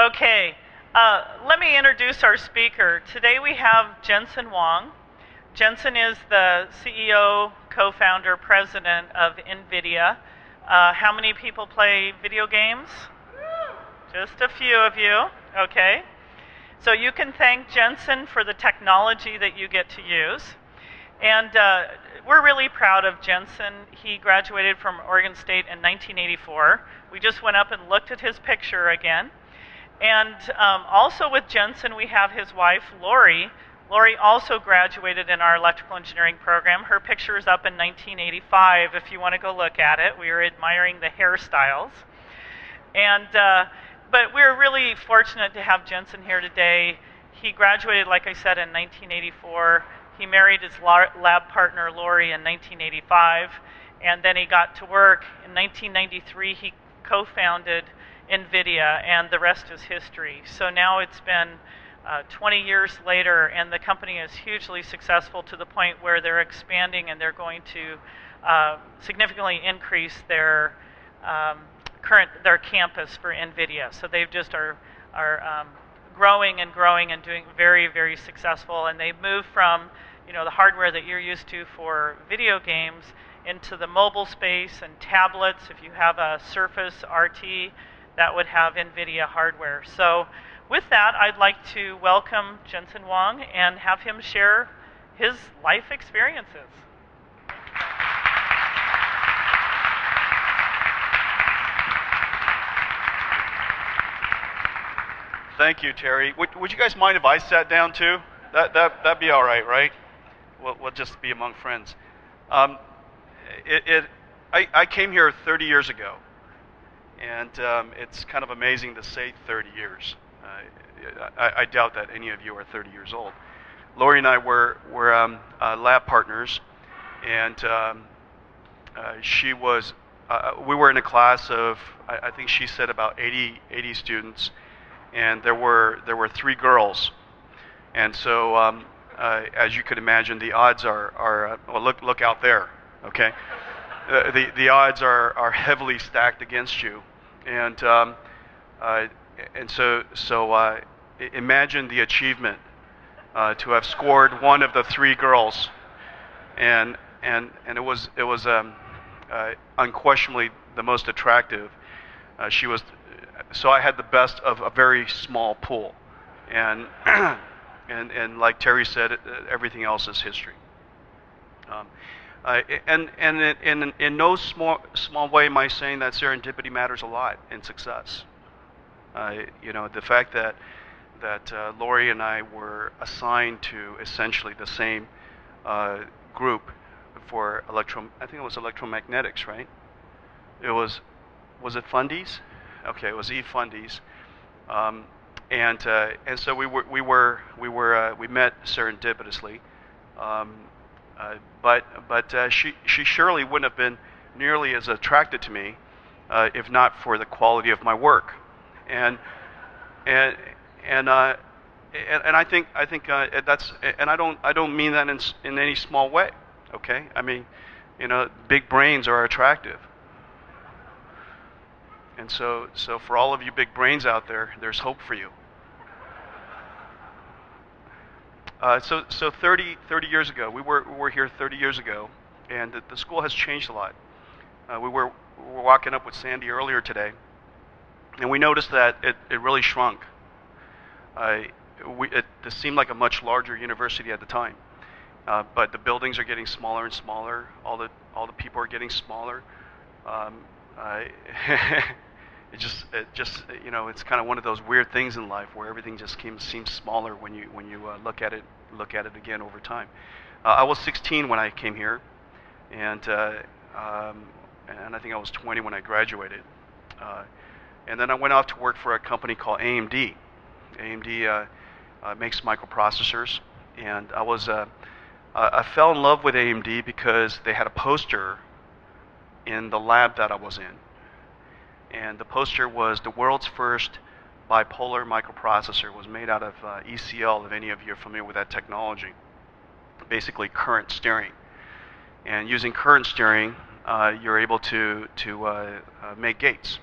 Okay, let me introduce our speaker. Today we have Jensen Huang. Jensen is the CEO, co-founder, president of Nvidia. How many people play video games? Just a few of you, okay. So you can thank Jensen for the technology that you get to use. And we're really proud of Jensen. He graduated from Oregon State in 1984. We just went up and looked at his picture again. And also with Jensen, we have his wife, Lori. Lori also graduated in our electrical engineering program. Her picture is up in 1985 if you want to go look at it. We were admiring the hairstyles. And, but we're really fortunate to have Jensen here today. He graduated, like I said, in 1984. He married his lab partner, Lori, in 1985. And then he got to work. In 1993, he co-founded Nvidia, and the rest is history. So now it's been 20 years later, and the company is hugely successful to the point where they're expanding and they're going to significantly increase their campus for Nvidia. So they just are growing and growing and doing very, very successful. And they've moved from the hardware that you're used to for video games into the mobile space and tablets. If you have a Surface RT, that would have Nvidia hardware. So with that, I'd like to welcome Jensen Huang and have him share his life experiences. Thank you, Terry. Would you guys mind if I sat down too? That'd be all right, right? We'll just be among friends. I came here 30 years ago. And it's kind of amazing to say 30 years. I doubt that any of you are 30 years old. Lori and I were lab partners, and we were in a class of, I think she said about 80 students, and there were 3 girls. And so, as you could imagine, the odds are well, look out there, okay? The odds are heavily stacked against you. And so imagine the achievement to have scored one of the 3 girls, and it was unquestionably the most attractive. She was, so I had the best of a very small pool, and like Terry said, everything else is history. And in no small way am I saying that serendipity matters a lot in success. The fact that Lori and I were assigned to essentially the same group for I think it was electromagnetics, right? Was it fundies? Okay, it was E-fundies. And so we met serendipitously. But she surely wouldn't have been nearly as attracted to me if not for the quality of my work, and I think that's, and I don't mean that in any small way. Okay, I mean, big brains are attractive, and so for all of you big brains out there, there's hope for you. So 30 years ago, we were here 30 years ago, and the school has changed a lot. We were walking up with Sandy earlier today, and we noticed that it really shrunk. It seemed like a much larger university at the time, but the buildings are getting smaller and smaller. All the people are getting smaller. It just it's kind of one of those weird things in life where everything just seems smaller when you look at it again over time. I was 16 when I came here, and I think I was 20 when I graduated. And then I went off to work for a company called AMD. AMD makes microprocessors, and I fell in love with AMD because they had a poster in the lab that I was in. And the poster was the world's first bipolar microprocessor. It was made out of ECL, if any of you are familiar with that technology. Basically current steering. And using current steering, you're able to make gates.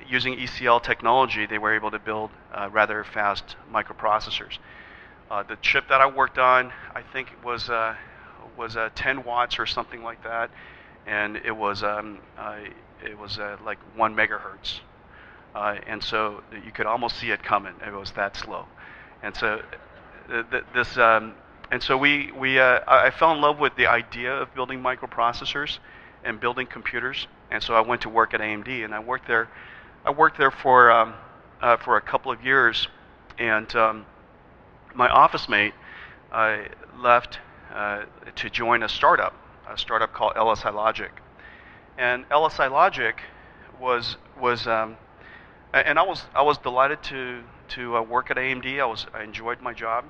using ECL technology, they were able to build rather fast microprocessors. The chip that I worked on, I think it was 10 watts or something like that, and it was like 1 megahertz, and so you could almost see it coming. It was that slow, and so I fell in love with the idea of building microprocessors and building computers, and so I went to work at AMD, and I worked there for a couple of years, and my office mate left to join a startup called LSI Logic, and LSI Logic was and I was delighted to work at AMD. I enjoyed my job,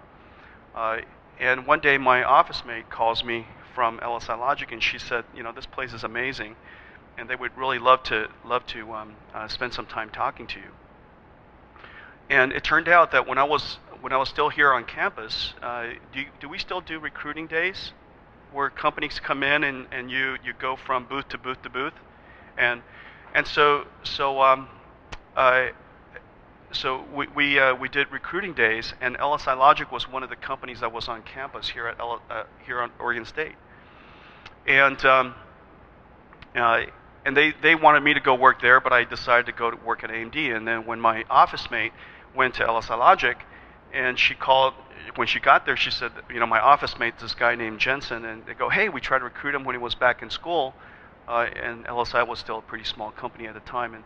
and one day my office mate calls me from LSI Logic, and she said, this place is amazing, and they would really love to spend some time talking to you. And it turned out that when I was still here on campus, do we still do recruiting days, where companies come in and you go from booth to booth to booth, and so we did recruiting days, and LSI Logic was one of the companies that was on campus here at here on Oregon State, and they wanted me to go work there, but I decided to go to work at AMD. And then when my office mate went to LSI Logic, and when she got there, she said, my office mate's this guy named Jensen, and they go, hey, we tried to recruit him when he was back in school, and LSI was still a pretty small company at the time,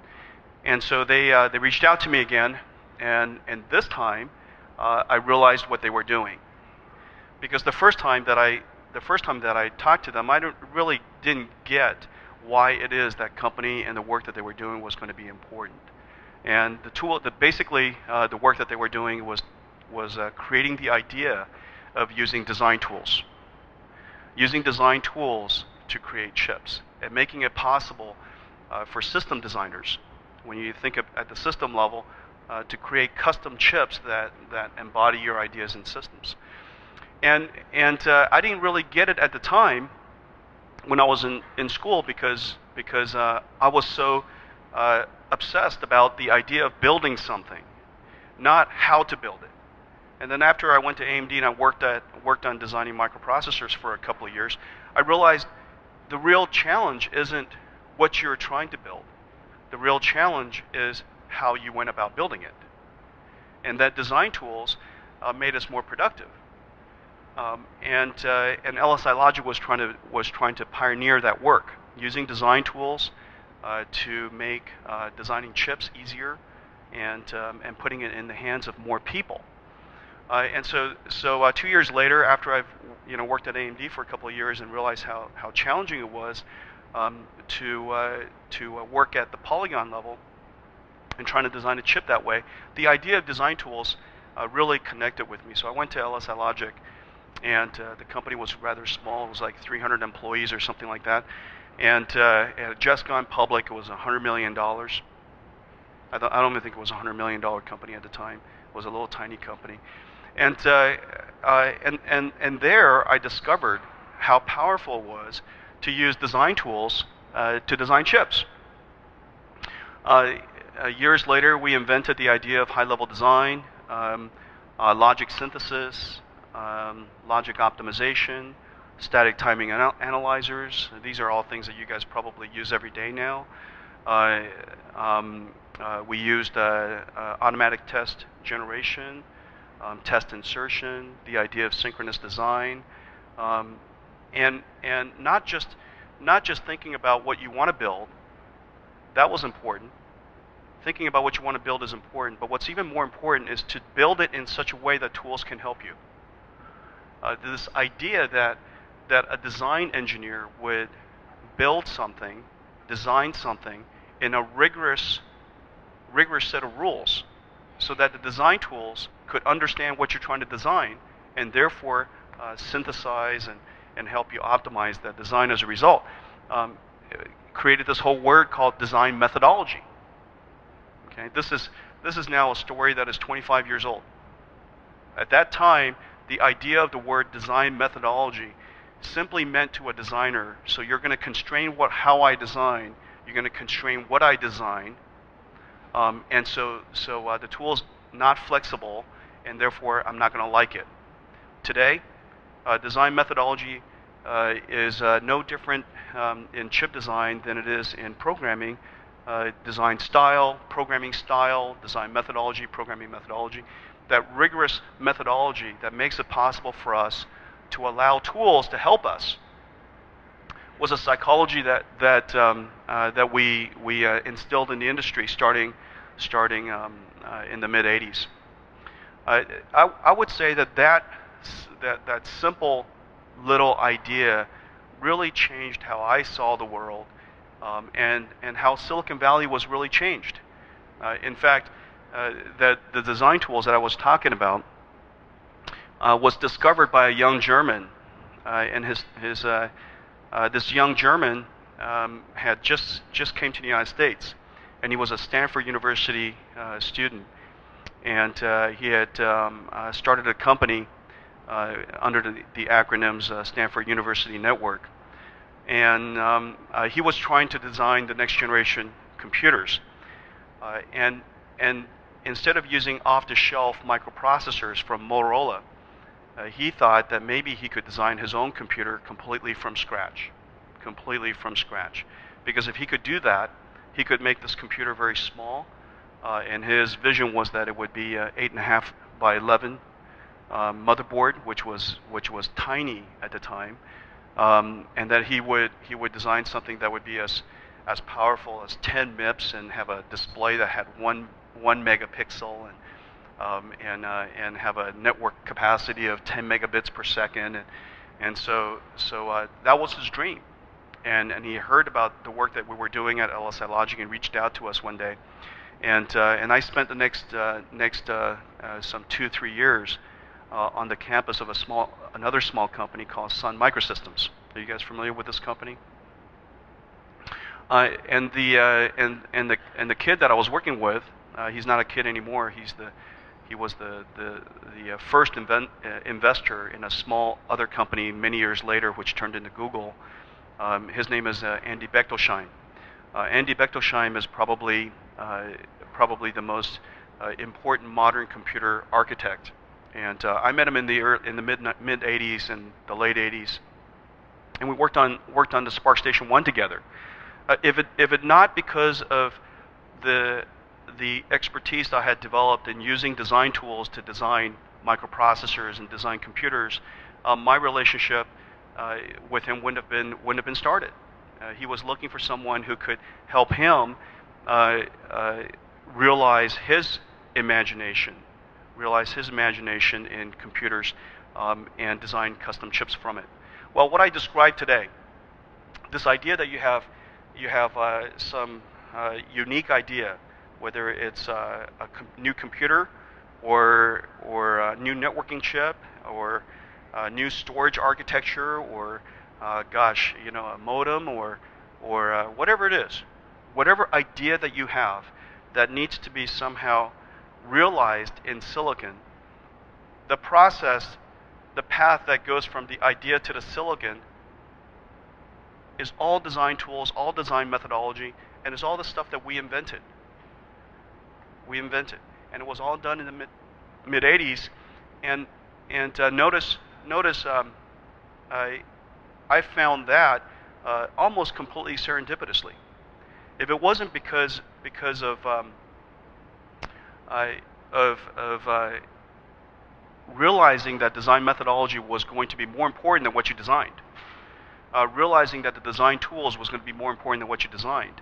and so they reached out to me again, and this time I realized what they were doing, because the first time that I talked to them, I really didn't get why it is that company and the work that they were doing was going to be important. And basically the work that they were doing was creating the idea of using design tools to create chips, and making it possible for system designers, when you think at the system level, to create custom chips that embody your ideas and systems. And I didn't really get it at the time when I was in school, because I was so obsessed about the idea of building something, not how to build it. And then after I went to AMD and I worked on designing microprocessors for a couple of years, I realized the real challenge isn't what you're trying to build. The real challenge is how you went about building it. And that design tools made us more productive. And LSI Logic was trying to pioneer that work, using design tools to make designing chips easier, and putting it in the hands of more people. And so 2 years later, after I've worked at AMD for a couple of years and realized how challenging it was to work at the polygon level and trying to design a chip that way, the idea of design tools really connected with me. So I went to LSI Logic, and the company was rather small. It was like 300 employees or something like that, and it had just gone public. It was $100 million. I don't even think it was a $100 million company at the time. It was a little tiny company. And there I discovered how powerful it was to use design tools to design chips. Years later, we invented the idea of high-level design, logic synthesis, logic optimization, static timing analyzers. These are all things that you guys probably use every day now. We used automatic test generation, test insertion, the idea of synchronous design, and not just thinking about what you want to build. That was important. Thinking about what you want to build is important, but what's even more important is to build it in such a way that tools can help you. This idea that a design engineer would build something, design something in a rigorous set of rules, so that the design tools could understand what you're trying to design, and therefore synthesize and help you optimize that design as a result. Created this whole word called design methodology. Okay, this is now a story that is 25 years old. At that time, the idea of the word design methodology simply meant to a designer, so you're going to constrain how I design, you're going to constrain what I design, And so the tool's not flexible, and therefore I'm not going to like it. Today, design methodology is no different in chip design than it is in programming. Design style, programming style, design methodology, programming methodology. That rigorous methodology that makes it possible for us to allow tools to help us was a psychology that we instilled in the industry starting in the mid '80s. I would say that simple little idea really changed how I saw the world, and how Silicon Valley was really changed. In fact, that the design tools that I was talking about was discovered by a young German, and this young German had just came to the United States, and he was a Stanford University student, and he had started a company under the acronyms Stanford University Network, and he was trying to design the next generation computers, and instead of using off-the-shelf microprocessors from Motorola, he thought that maybe he could design his own computer completely from scratch. Because if he could do that, he could make this computer very small, and his vision was that it would be 8.5 by 11 motherboard, which was tiny at the time, and that he would design something that would be as powerful as 10 MIPS and have a display that had one megapixel, and have a network capacity of 10 megabits per second, and so that was his dream, and he heard about the work that we were doing at LSI Logic and reached out to us one day, and I spent the next some 2-3 years on the campus of another small company called Sun Microsystems. Are you guys familiar with this company? And the kid that I was working with, he's not a kid anymore. He was the first investor in a small other company many years later, which turned into Google. His name is Andy Bechtolsheim. Andy Bechtolsheim is probably the most important modern computer architect. And I met him in the mid '80s and the late '80s, and we worked on the SPARC Station 1 together. If it not because of the expertise that I had developed in using design tools to design microprocessors and design computers, my relationship with him wouldn't have been started. He was looking for someone who could help him realize his imagination in computers, and design custom chips from it. Well, what I described today, this idea that you have some unique idea, whether it's a new computer or a new networking chip or a new storage architecture or a modem or whatever it is, whatever idea that you have that needs to be somehow realized in silicon, the path that goes from the idea to the silicon is all design tools, all design methodology, and it's all the stuff that we invented. And it was all done in the mid '80s. And notice I found that almost completely serendipitously. If it wasn't because of realizing that design methodology was going to be more important than what you designed, realizing that the design tools was going to be more important than what you designed.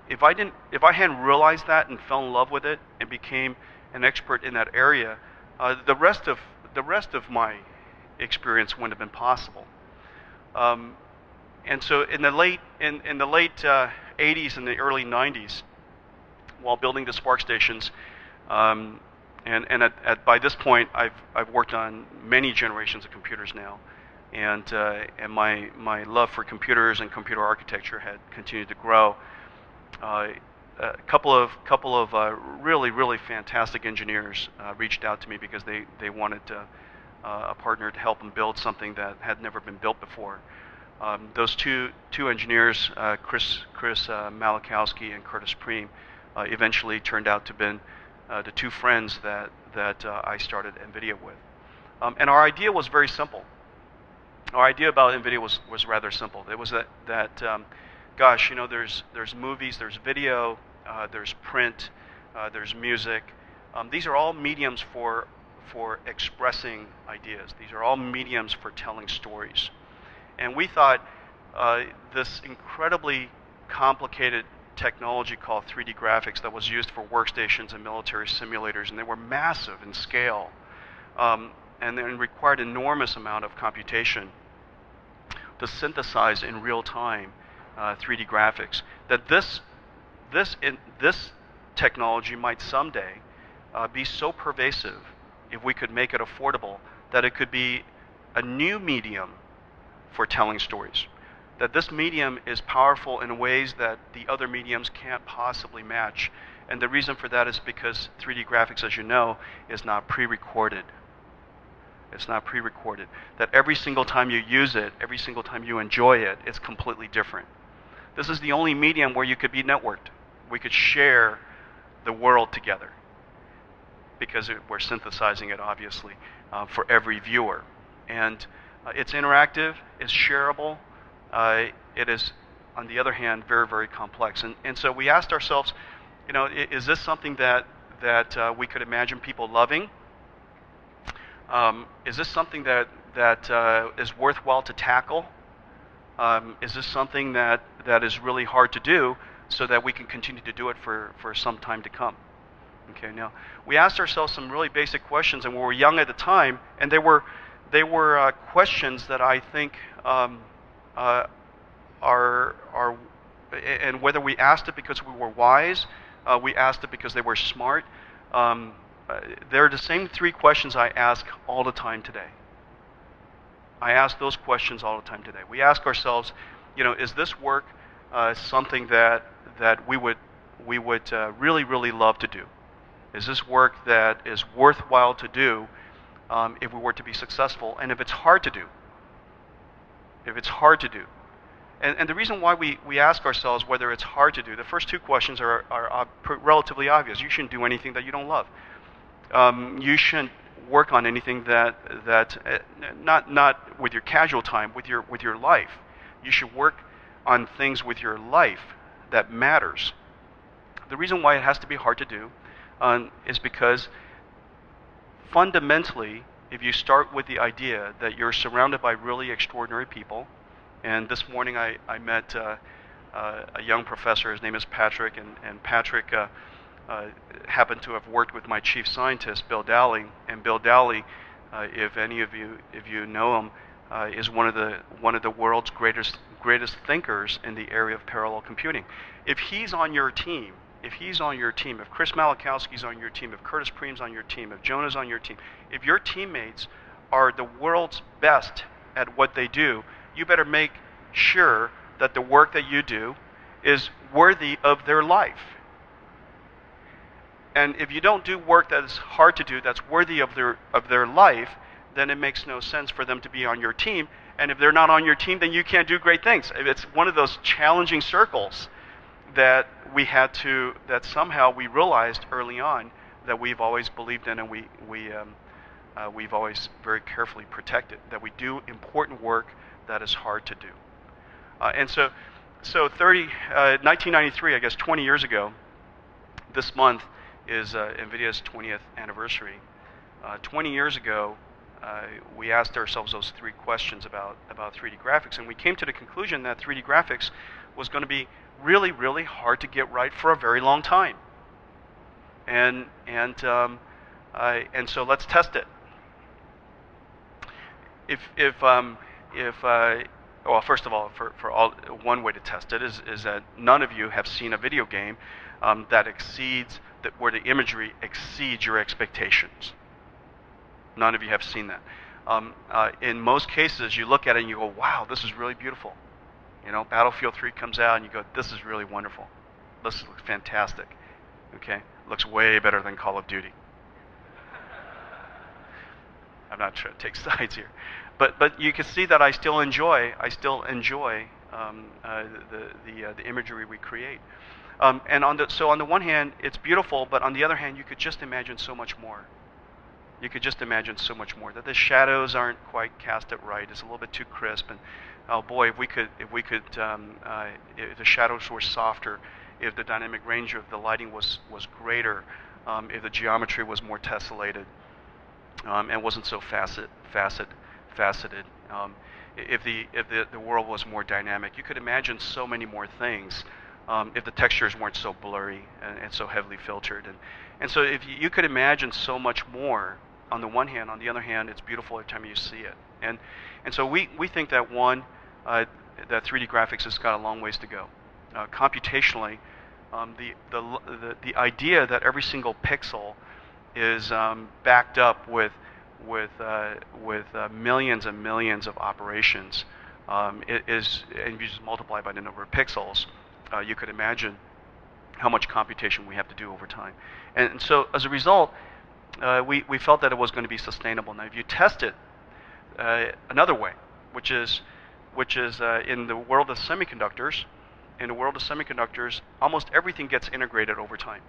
If I hadn't realized that and fell in love with it and became an expert in that area, the rest of my experience wouldn't have been possible. And so in the late 80s and the early 90s, while building the SPARC stations, and by this point I've worked on many generations of computers now, and my love for computers and computer architecture had continued to grow. A couple of really fantastic engineers reached out to me because they wanted a partner to help them build something that had never been built before. Those two engineers, Chris Malachowski and Curtis Preem, eventually turned out to have been the two friends that I started Nvidia with. And our idea was very simple. Our idea about Nvidia was rather simple. It was that gosh, there's movies, there's video, there's print, there's music. These are all mediums for expressing ideas. These are all mediums for telling stories. And we thought this incredibly complicated technology called 3D graphics that was used for workstations and military simulators, and they were massive in scale, and then required enormous amount of computation to synthesize in real time 3D graphics. That this technology might someday be so pervasive, if we could make it affordable, that it could be a new medium for telling stories. That this medium is powerful in ways that the other mediums can't possibly match. And the reason for that is because 3D graphics, as you know, is not pre-recorded. It's not pre-recorded. That every single time you use it, every single time you enjoy it, it's completely different. This is the only medium where you could be networked. We could share the world together, because we're synthesizing it, obviously, for every viewer. And it's interactive, it's shareable. It is, on the other hand, very, very complex. And so we asked ourselves, is this something that we could imagine people loving? Is this something that is worthwhile to tackle? Is this something that is really hard to do, so that we can continue to do it for some time to come? Okay, now we asked ourselves some really basic questions, and we were young at the time, and they were questions that I think are, and whether we asked it because we were wise, we asked it because they were smart. They're the same three questions I ask all the time today. I ask those questions all the time today. We ask ourselves, is this work something that we would really, really love to do? Is this work that is worthwhile to do if we were to be successful, and if it's hard to do? If it's hard to do. And the reason why we ask ourselves whether it's hard to do, the first two questions are relatively obvious. You shouldn't do anything that you don't love. You shouldn't work on anything that not with your casual time, with your life. You should work on things with your life that matters. The reason why it has to be hard to do is because fundamentally, if you start with the idea that you're surrounded by really extraordinary people, and this morning I met a young professor. His name is Patrick, and Patrick happened to have worked with my chief scientist, Bill Dally. And Bill Dally, if any of you know him, is one of the world's greatest thinkers in the area of parallel computing. If he's on your team, if Chris Malachowski's on your team, if Curtis Preem's on your team, if Jonah's on your team, if your teammates are the world's best at what they do, you better make sure that the work that you do is worthy of their life. And if you don't do work that is hard to do, that's worthy of their life, then it makes no sense for them to be on your team. And if they're not on your team, then you can't do great things. It's one of those challenging circles that somehow we realized early on that we've always believed in, and we've always very carefully protected, that we do important work that is hard to do. And so 1993, I guess 20 years ago, this month is NVIDIA's 20th anniversary. 20 years ago, we asked ourselves those three questions about 3D graphics, and we came to the conclusion that 3D graphics was going to be really, really hard to get right for a very long time. And so let's test it. Well, first of all, one way to test it is that none of you have seen a video game where the imagery exceeds your expectations. None of you have seen that. In most cases, you look at it and you go, wow, this is really beautiful. Battlefield 3 comes out and you go, this is really wonderful. This looks fantastic. Okay? Looks way better than Call of Duty. I'm not trying to take sides here. But you can see that I still enjoy the imagery we create. And so on the one hand, it's beautiful, but on the other hand, you could just imagine so much more. You could just imagine so much more. That the shadows aren't quite cast it right. It's a little bit too crisp. And oh boy, if the shadows were softer, if the dynamic range of the lighting was greater, if the geometry was more tessellated, and wasn't so faceted, if the world was more dynamic, you could imagine so many more things. If the textures weren't so blurry and so heavily filtered, and so if you could imagine so much more on the one hand, on the other hand, it's beautiful every time you see it. And so we think that that 3D graphics has got a long ways to go. Computationally, the idea that every single pixel is backed up with millions and millions of operations, and if you just multiply by the number of pixels, you could imagine how much computation we have to do over time. And so as a result, we felt that it was going to be sustainable. Now, if you test it another way, which is in the world of semiconductors, almost everything gets integrated over time.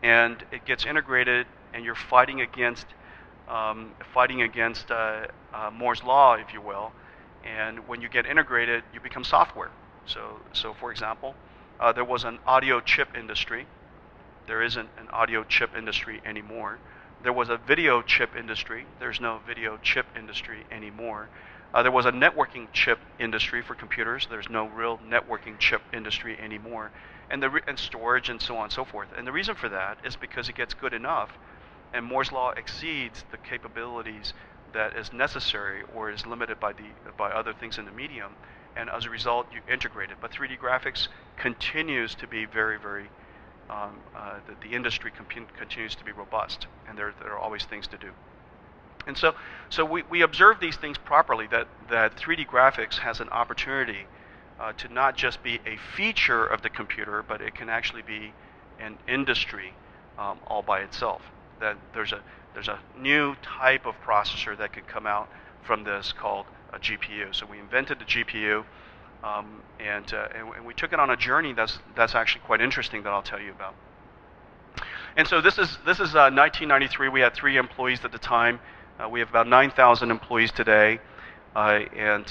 And it gets integrated, and you're fighting against Moore's law, if you will. And when you get integrated, you become software. So for example, there was an audio chip industry. There isn't an audio chip industry anymore. There was a video chip industry. There's no video chip industry anymore. There was a networking chip industry for computers. There's no real networking chip industry anymore. And storage and so on and so forth. And the reason for that is because it gets good enough, and Moore's law exceeds the capabilities that is necessary or is limited by other things in the medium, and as a result, you integrate it. But 3D graphics continues to be very, very the industry continues to be robust, and there are always things to do. And so we observe these things properly, that 3D graphics has an opportunity to not just be a feature of the computer, but it can actually be an industry all by itself. That there's a new type of processor that could come out from this called a GPU. So we invented the GPU, and we took it on a journey that's actually quite interesting that I'll tell you about. And so this is 1993. We had 3 employees at the time. We have about 9,000 employees today, and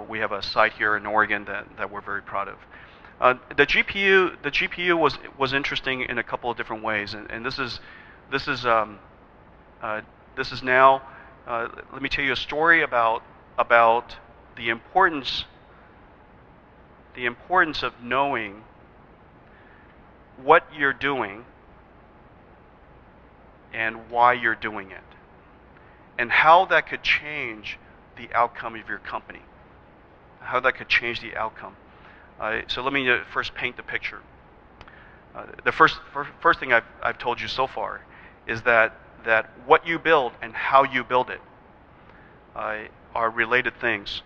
we have a site here in Oregon that we're very proud of. The GPU was interesting in a couple of different ways, and this is now. Let me tell you a story about the importance of knowing what you're doing and why you're doing it, and how that could change the outcome of your company. How that could change the outcome. So let me first paint the picture. The first thing I've told you so far is that what you build and how you build it are related things,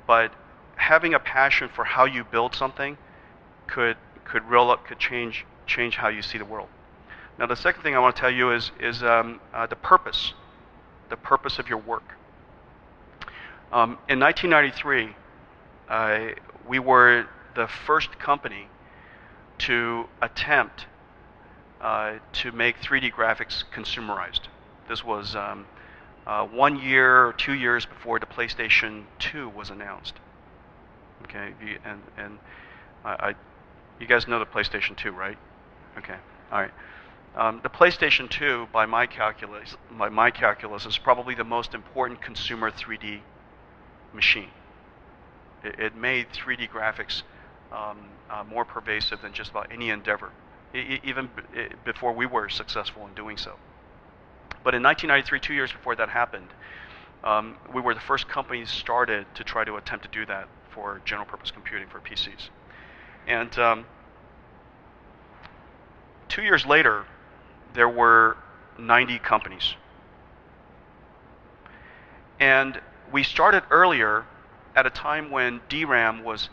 but having a passion for how you build something could change how you see the world. Now, the second thing I want to tell you is the purpose of your work. In 1993, we were the first company to attempt to make 3D graphics consumerized. This was 1 year or 2 years before the PlayStation 2 was announced. Okay, you guys know the PlayStation 2, right? Okay, all right. The PlayStation 2, by my calculus, is probably the most important consumer 3D machine. It made 3D graphics more pervasive than just about any endeavor, even before we were successful in doing so. But in 1993, 2 years before that happened, we were the first company started to try to attempt to do that for general purpose computing for PCs. And 2 years later, there were 90 companies. And we started earlier at a time when DRAM was,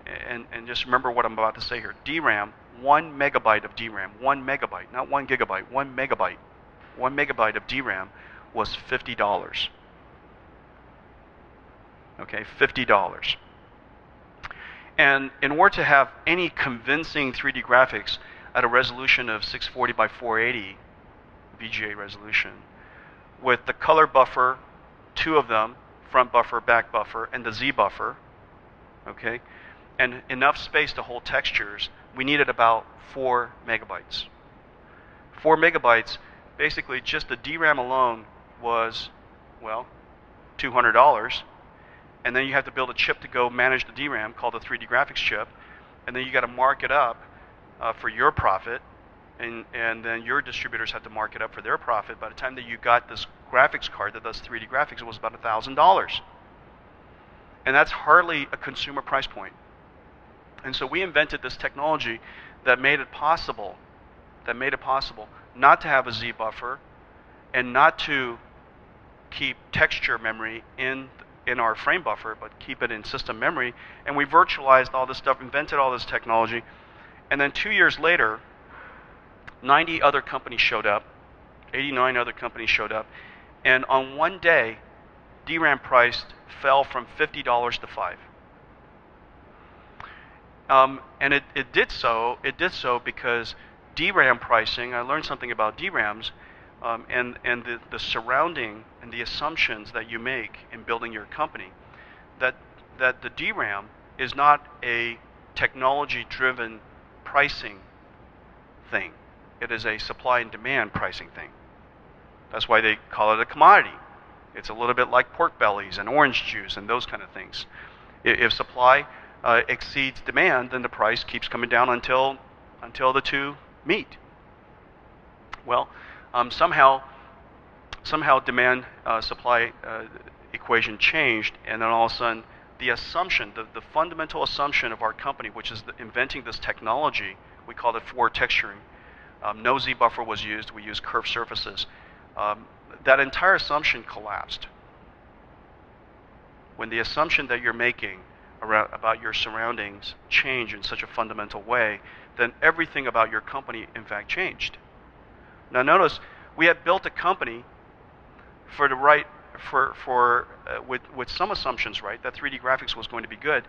and just remember what I'm about to say here, DRAM, 1 megabyte of DRAM, 1 megabyte, not 1 gigabyte, 1 megabyte. 1 megabyte of DRAM was $50. Okay, $50. And in order to have any convincing 3D graphics at a resolution of 640 by 480 VGA resolution, with the color buffer, 2 of them, front buffer, back buffer, and the Z buffer, okay, and enough space to hold textures, we needed about 4 megabytes. 4 megabytes, basically just the DRAM alone was, well, $200. And then you have to build a chip to go manage the DRAM called the 3D graphics chip. And then you got to mark it up for your profit. And then your distributors have to mark it up for their profit. By the time that you got this graphics card that does 3D graphics, it was about $1,000. And that's hardly a consumer price point. And so we invented this technology that made it possible not to have a Z buffer and not to keep texture memory in our frame buffer, but keep it in system memory. And we virtualized all this stuff, invented all this technology. And then 2 years later, 90 other companies showed up, 89 other companies showed up. And on one day, DRAM price fell from $50 to $5. And it did so because DRAM pricing, I learned something about DRAMs, and the surrounding and the assumptions that you make in building your company, that the DRAM is not a technology-driven pricing thing. It is a supply and demand pricing thing. That's why they call it a commodity. It's a little bit like pork bellies and orange juice and those kind of things. If supply exceeds demand, then the price keeps coming down until the two meet. Well, somehow demand supply equation changed, and then all of a sudden the assumption, the fundamental assumption of our company, which is inventing this technology, we called it forward texturing. No Z buffer was used. We used curved surfaces. That entire assumption collapsed. When the assumption that you're making about your surroundings change in such a fundamental way, then everything about your company, in fact, changed. Now notice, we had built a company for the right, with some assumptions, right, that 3D graphics was going to be good,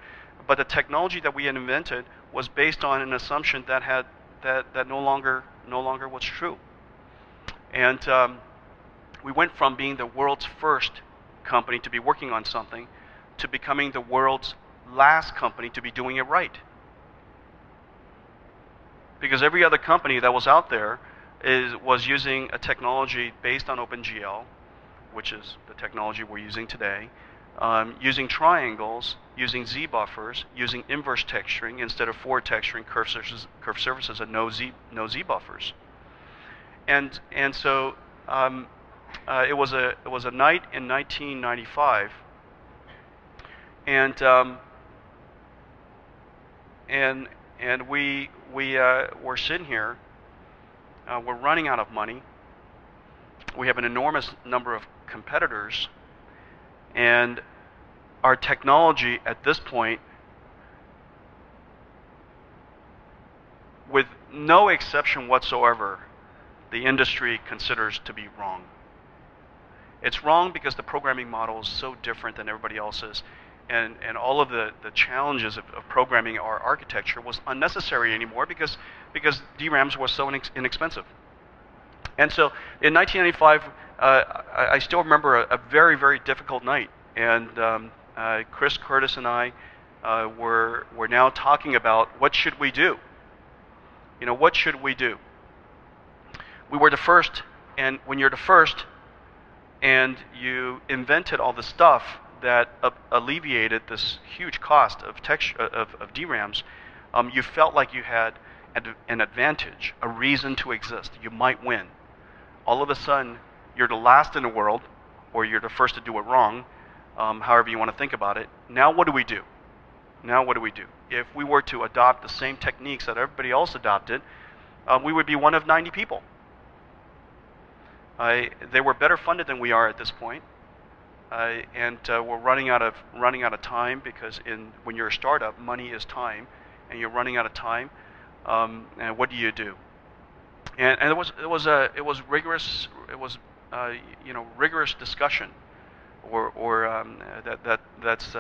but the technology that we had invented was based on an assumption that no longer was true. And we went from being the world's first company to be working on something to becoming the world's last company to be doing it right. Because every other company that was out there was using a technology based on OpenGL, which is the technology we're using today, using triangles, using Z buffers, using inverse texturing instead of forward texturing, curved surfaces, and no Z buffers. And so it was a night in 1995, and we were sitting here. We're running out of money. We have an enormous number of competitors, and our technology at this point, with no exception whatsoever, the industry considers to be wrong. It's wrong because the programming model is so different than everybody else's, and all of the challenges of programming our architecture was unnecessary anymore because DRAMs were so inexpensive. And so in 1995, I still remember a very, very difficult night, and Chris Curtis and I were now talking about what should we do. You know, what should we do? We were the first, and when you're the first, and you invented all the stuff that alleviated this huge cost of DRAMs, you felt like you had an advantage, a reason to exist. You might win. All of a sudden, you're the last in the world, or you're the first to do it wrong, however you want to think about it. Now what do we do? Now what do we do? If we were to adopt the same techniques that everybody else adopted, we would be one of 90 people. They were better funded than we are at this point, and we're running out of time because when you're a startup, money is time, and you're running out of time. And what do you do? And it was rigorous. It was rigorous discussion, or that's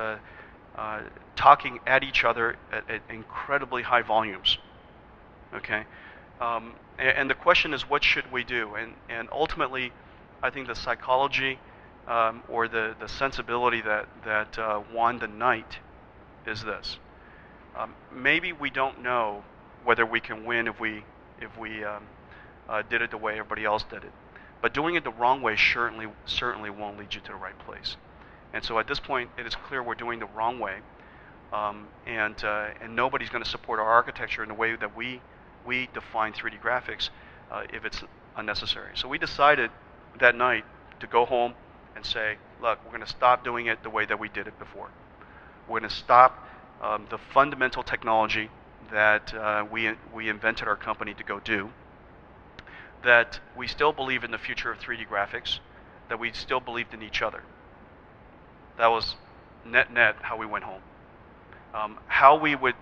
talking at each other at incredibly high volumes. Okay, and the question is, what should we do? And ultimately, I think the psychology or the sensibility that won the night is this. Maybe we don't know whether we can win if we did it the way everybody else did it, but doing it the wrong way certainly won't lead you to the right place. And so at this point, it is clear we're doing the wrong way, and nobody's going to support our architecture in the way that we define 3D graphics if it's unnecessary. So we decided that night to go home and say, look, we're going to stop doing it the way that we did it before. We're going to stop the fundamental technology that we invented our company to go do, that we still believe in the future of 3D graphics, that we still believed in each other. That was net how we went home. How we would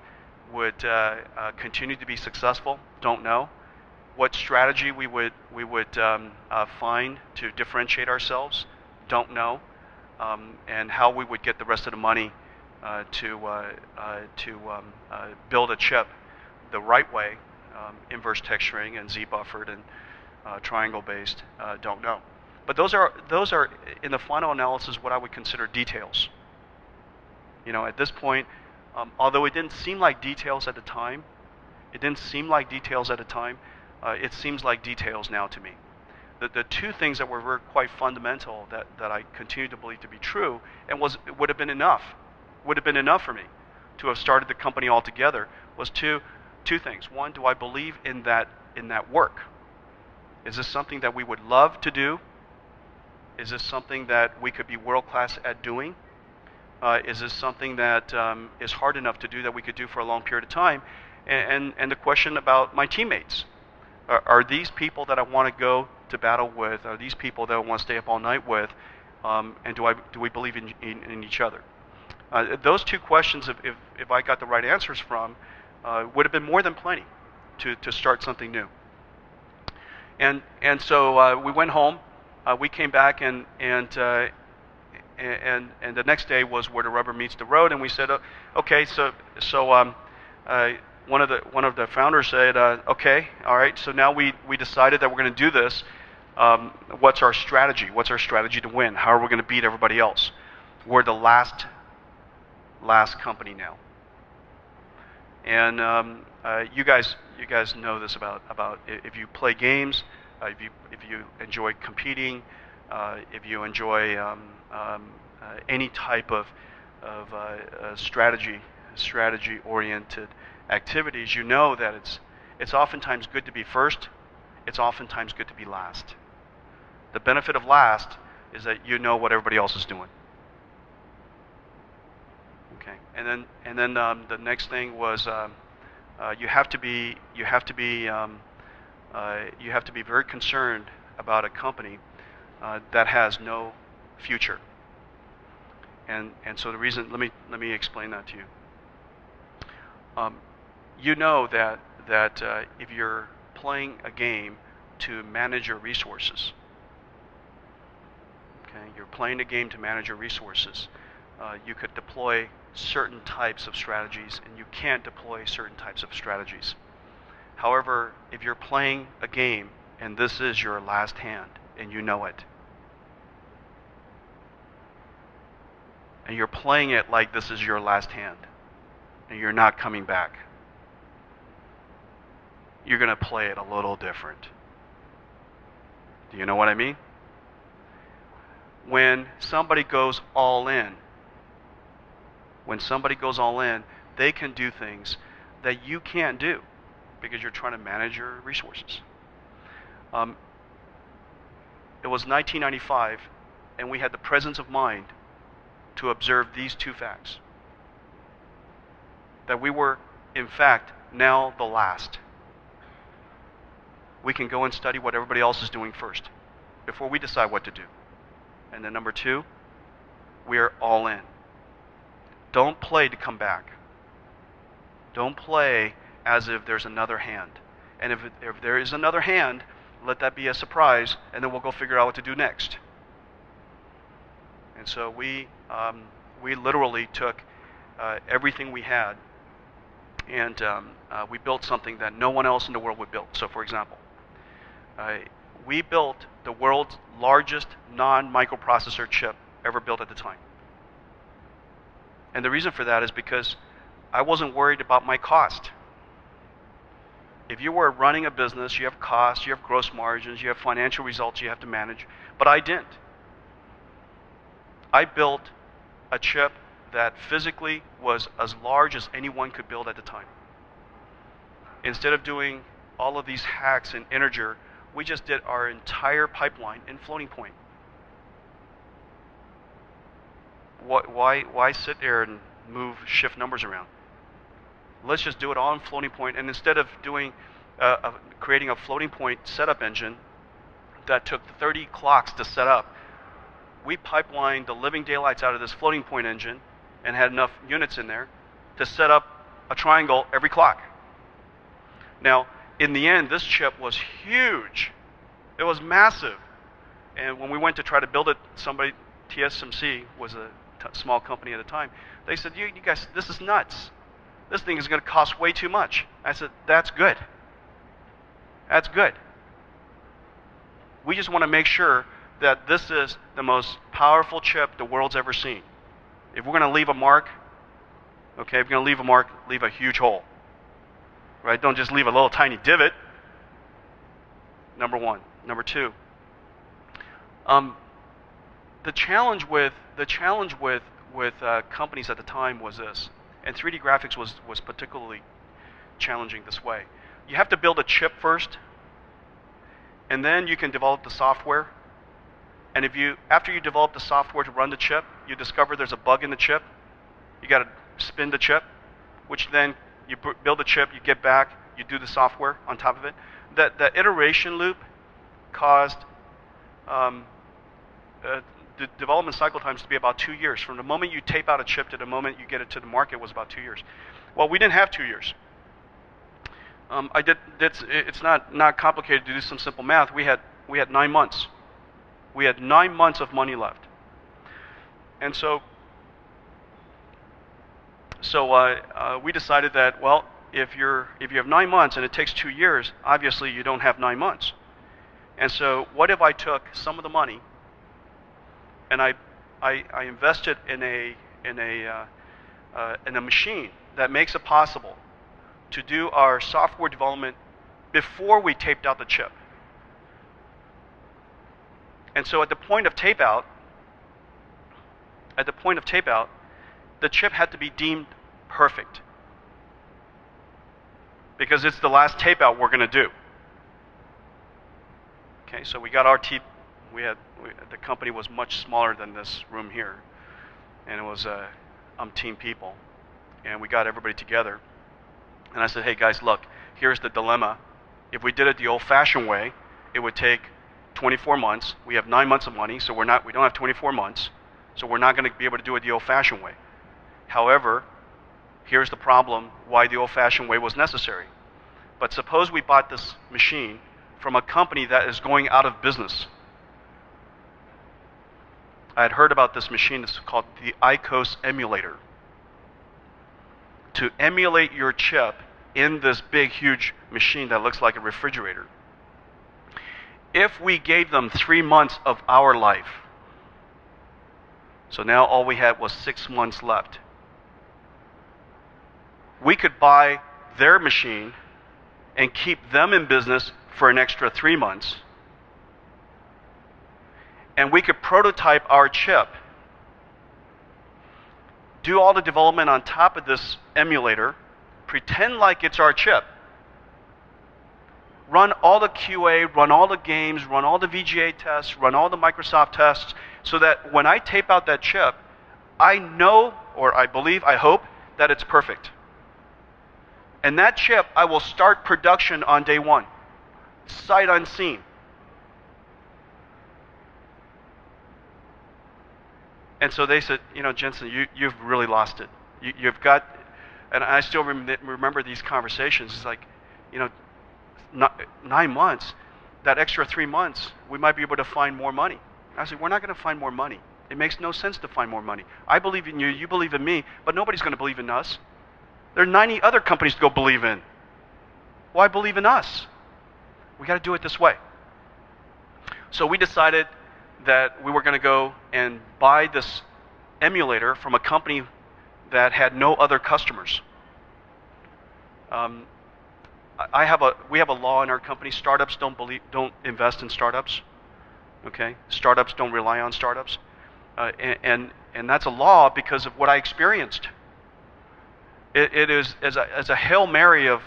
continue to be successful, don't know. What strategy we would find to differentiate ourselves, don't know. And how we would get the rest of the money to build a chip the right way, inverse texturing and Z-buffered and triangle based, don't know. But those are in the final analysis what I would consider details. You know, at this point, although it didn't seem like details at the time, it seems like details now to me. The two things that were quite fundamental that I continue to believe to be true and would have been enough for me to have started the company altogether was two things. One, do I believe in that work? Is this something that we would love to do? Is this something that we could be world-class at doing? Is this something that is hard enough to do that we could do for a long period of time? And the question about my teammates. Are these people that I want to go to battle with? Are these people that I want to stay up all night with? And do we believe in each other? Those two questions, if I got the right answers from, would have been more than plenty to start something new. And so we went home. We came back and the next day was where the rubber meets the road, and we said, okay, so one of the founders said, okay, all right, so now we decided that we're going to do this. What's our strategy? What's our strategy to win? How are we going to beat everybody else? We're the last company now. And you guys know this about if you play games, if you enjoy competing, if you enjoy any type of strategy-oriented activities, you know that it's oftentimes good to be first. It's oftentimes good to be last. The benefit of last is that you know what everybody else is doing. Okay, and then the next thing was you have to be very concerned about a company that has no future. And so the reason, let me explain that to you. You know that if you're playing a game to manage your resources, okay, you're playing a game to manage your resources. You could deploy certain types of strategies, and you can't deploy certain types of strategies. However, if you're playing a game and this is your last hand, and you know it, and you're playing it like this is your last hand, and you're not coming back, you're going to play it a little different. Do you know what I mean? When somebody goes all in, they can do things that you can't do because you're trying to manage your resources. It was 1995, and we had the presence of mind to observe these two facts. That we were, in fact, now the last. We can go and study what everybody else is doing first before we decide what to do. And then number two, we are all in. Don't play to come back. Don't play as if there's another hand. And if there is another hand, let that be a surprise, and then we'll go figure out what to do next. And so we literally took everything we had, and we built something that no one else in the world would build. So, for example, we built the world's largest non-microprocessor chip ever built at the time. And the reason for that is because I wasn't worried about my cost. If you were running a business, you have costs, you have gross margins, you have financial results you have to manage, but I didn't. I built a chip that physically was as large as anyone could build at the time. Instead of doing all of these hacks in integer, we just did our entire pipeline in floating point. Why sit there and shift numbers around? Let's just do it all in floating point. And instead of doing creating a floating point setup engine that took 30 clocks to set up, we pipelined the living daylights out of this floating point engine and had enough units in there to set up a triangle every clock. Now, in the end, this chip was huge. It was massive. And when we went to try to build it, TSMC was a small company at the time, they said, you guys, this is nuts. This thing is going to cost way too much. I said, that's good. That's good. We just want to make sure that this is the most powerful chip the world's ever seen. If we're going to leave a mark, okay, if we're going to leave a mark, leave a huge hole. Right? Don't just leave a little tiny divot. Number one. Number two, the challenge with companies at the time was this, and 3D graphics was particularly challenging this way. You have to build a chip first, and then you can develop the software. And after you develop the software to run the chip, you discover there's a bug in the chip. You got to spin the chip, which then you build the chip, you get back, you do the software on top of it. The iteration loop caused the development cycle times to be about 2 years. From the moment you tape out a chip to the moment you get it to the market was about 2 years. Well, we didn't have 2 years. It's not complicated to do some simple math. We had 9 months. We had 9 months of money left. And so we decided that, well, if you have 9 months and it takes 2 years, obviously you don't have 9 months. And so what if I took some of the money and I invested in a machine that makes it possible to do our software development before we taped out the chip. And so at the point of tape out, the chip had to be deemed perfect, because it's the last tape out we're going to do. Okay, so we got our the company was much smaller than this room here, and it was umpteen people, and we got everybody together, and I said, hey guys, look, here's the dilemma. If we did it the old-fashioned way, it would take 24 months. We have 9 months of money, so we don't have 24 months, so we're not going to be able to do it the old-fashioned way. However, here's the problem why the old-fashioned way was necessary. But suppose we bought this machine from a company that is going out of business. I had heard about this machine. It's called the ICOS emulator. To emulate your chip in this big, huge machine that looks like a refrigerator. If we gave them 3 months of our life, so now all we had was 6 months left, we could buy their machine and keep them in business for an extra 3 months. And we could prototype our chip, do all the development on top of this emulator, pretend like it's our chip, run all the QA, run all the games, run all the VGA tests, run all the Microsoft tests, so that when I tape out that chip, I know, or I believe, I hope, that it's perfect. And that chip, I will start production on day one, sight unseen. And so they said, you know, Jensen, you've really lost it. You've got, and I still remember these conversations. It's like, you know, 9 months, that extra 3 months, we might be able to find more money. I said, we're not going to find more money. It makes no sense to find more money. I believe in you, you believe in me, but nobody's going to believe in us. There are 90 other companies to go believe in. Why believe in us? We got to do it this way. So we decided that we were going to go and buy this emulator from a company that had no other customers. We have a law in our company: startups don't invest in startups. Okay, startups don't rely on startups, and that's a law because of what I experienced. It is as a Hail Mary of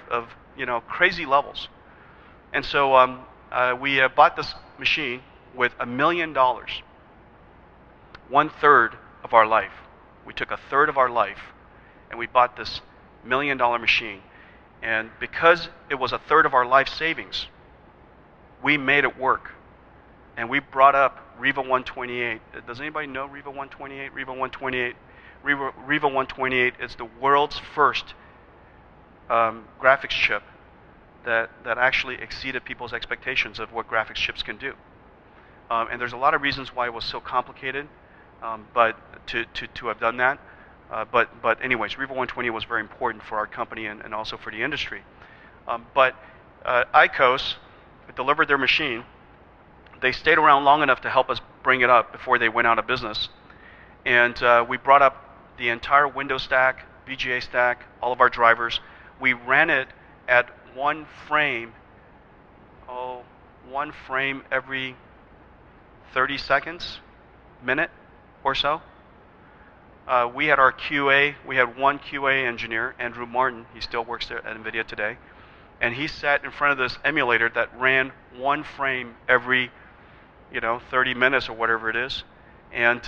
crazy levels, and so we bought this machine with $1 million, 1/3 of our life. We took 1/3 of our life, and we bought this $1 million machine. And because it was 1/3 of our life savings, we made it work. And we brought up Riva 128. Does anybody know Riva 128? Riva 128. Riva 128 is the world's first graphics chip that actually exceeded people's expectations of what graphics chips can do. And there's a lot of reasons why it was so complicated, but to have done that. But anyways, Riva 120 was very important for our company and also for the industry. But IQOS delivered their machine. They stayed around long enough to help us bring it up before they went out of business. And we brought up the entire Windows stack, VGA stack, all of our drivers. We ran it at one frame every 30 seconds, minute or so. We had our QA, we had one QA engineer, Andrew Martin. He still works there at NVIDIA today. And he sat in front of this emulator that ran one frame every 30 minutes or whatever it is. And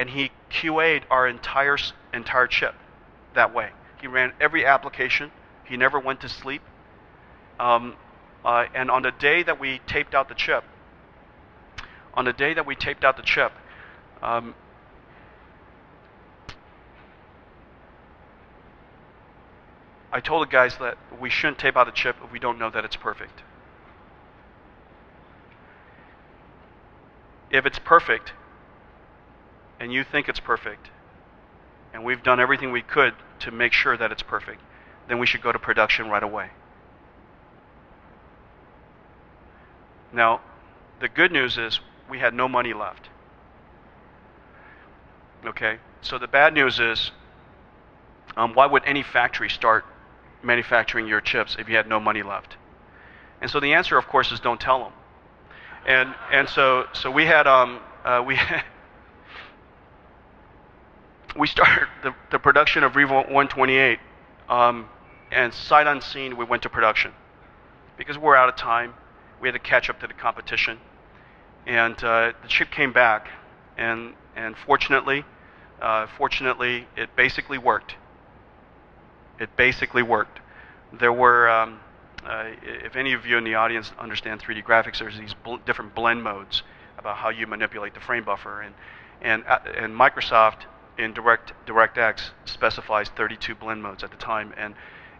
he QA'd our entire chip that way. He ran every application. He never went to sleep. And on the day that we taped out the chip, I told the guys that we shouldn't tape out the chip if we don't know that it's perfect. If it's perfect, and you think it's perfect, and we've done everything we could to make sure that it's perfect, then we should go to production right away. Now, the good news is we had no money left. Okay, so the bad news is, why would any factory start manufacturing your chips if you had no money left? And so the answer, of course, is don't tell them. And so we had we started the production of Riva 128, and sight unseen we went to production because we're out of time. We had to catch up to the competition, and the chip came back, and fortunately, it basically worked. It basically worked. There were, if any of you in the audience understand 3D graphics, there's these different blend modes about how you manipulate the frame buffer, and Microsoft in DirectX specifies 32 blend modes at the time,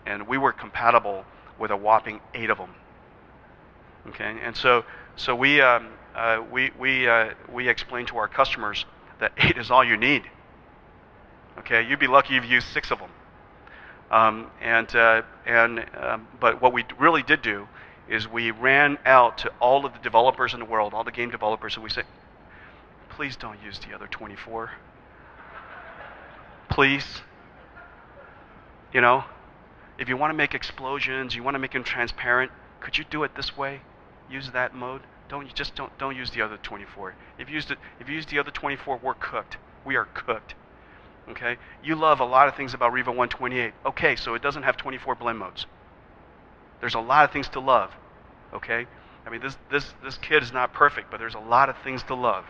and we were compatible with a whopping 8 of them. Okay, and so we explained to our customers that 8 is all you need. Okay, you'd be lucky if you used 6 of them. But what we really did do is we ran out to all of the developers in the world, all the game developers, and we said, please don't use the other 24. Please. If you want to make explosions, you want to make them transparent, could you do it this way? Use that mode. Don't use the other 24. If you use the other 24, we're cooked. We are cooked. Okay? You love a lot of things about Riva 128. Okay, so it doesn't have 24 blend modes. There's a lot of things to love. Okay? I mean, this kid is not perfect, but there's a lot of things to love.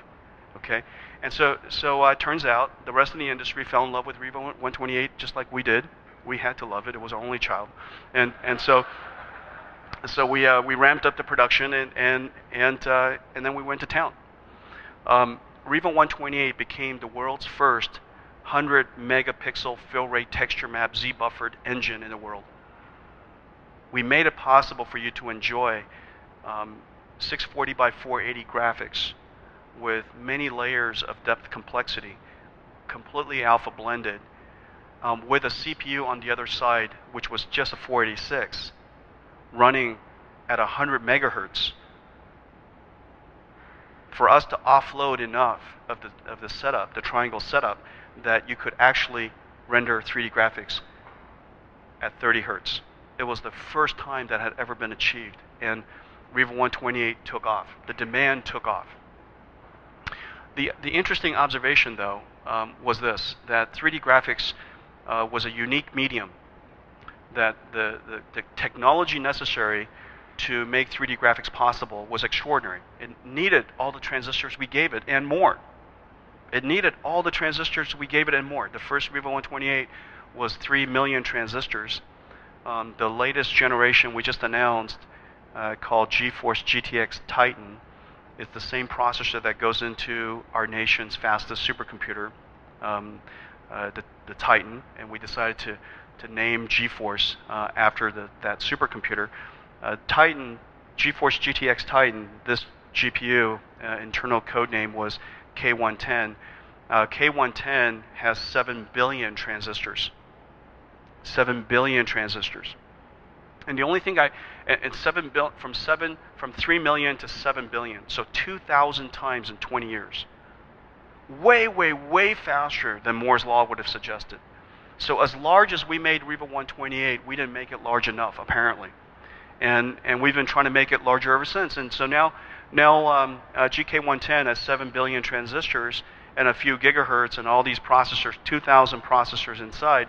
Okay? And so it turns out the rest of the industry fell in love with Riva 128 just like we did. We had to love it. It was our only child. And so we ramped up the production and then we went to town. Riva 128 became the world's first 100 megapixel fill rate texture map Z-buffered engine in the world. We made it possible for you to enjoy 640 by 480 graphics with many layers of depth complexity, completely alpha blended, with a CPU on the other side, which was just a 486, running at 100 megahertz. For us to offload enough of the setup, the triangle setup, that you could actually render 3D graphics at 30 hertz. It was the first time that had ever been achieved, and Riva 128 took off. The demand took off. The interesting observation, though, was this, that 3D graphics was a unique medium, that the technology necessary to make 3D graphics possible was extraordinary. It needed all the transistors we gave it and more. It needed all the transistors we gave it and more. The first Riva 128 was 3 million transistors. The latest generation we just announced, called GeForce GTX Titan, is the same processor that goes into our nation's fastest supercomputer, the Titan, and we decided to name GeForce after that supercomputer. Titan, GeForce GTX Titan, this GPU, internal code name was K110. K110 has 7 billion transistors. 7 billion transistors. And the only thing from 3 million to 7 billion, so 2,000 times in 20 years. Way, way, way faster than Moore's Law would have suggested. So as large as we made Riva 128, we didn't make it large enough, apparently. And we've been trying to make it larger ever since. And so now GK110 has 7 billion transistors and a few gigahertz and all these processors, 2,000 processors inside.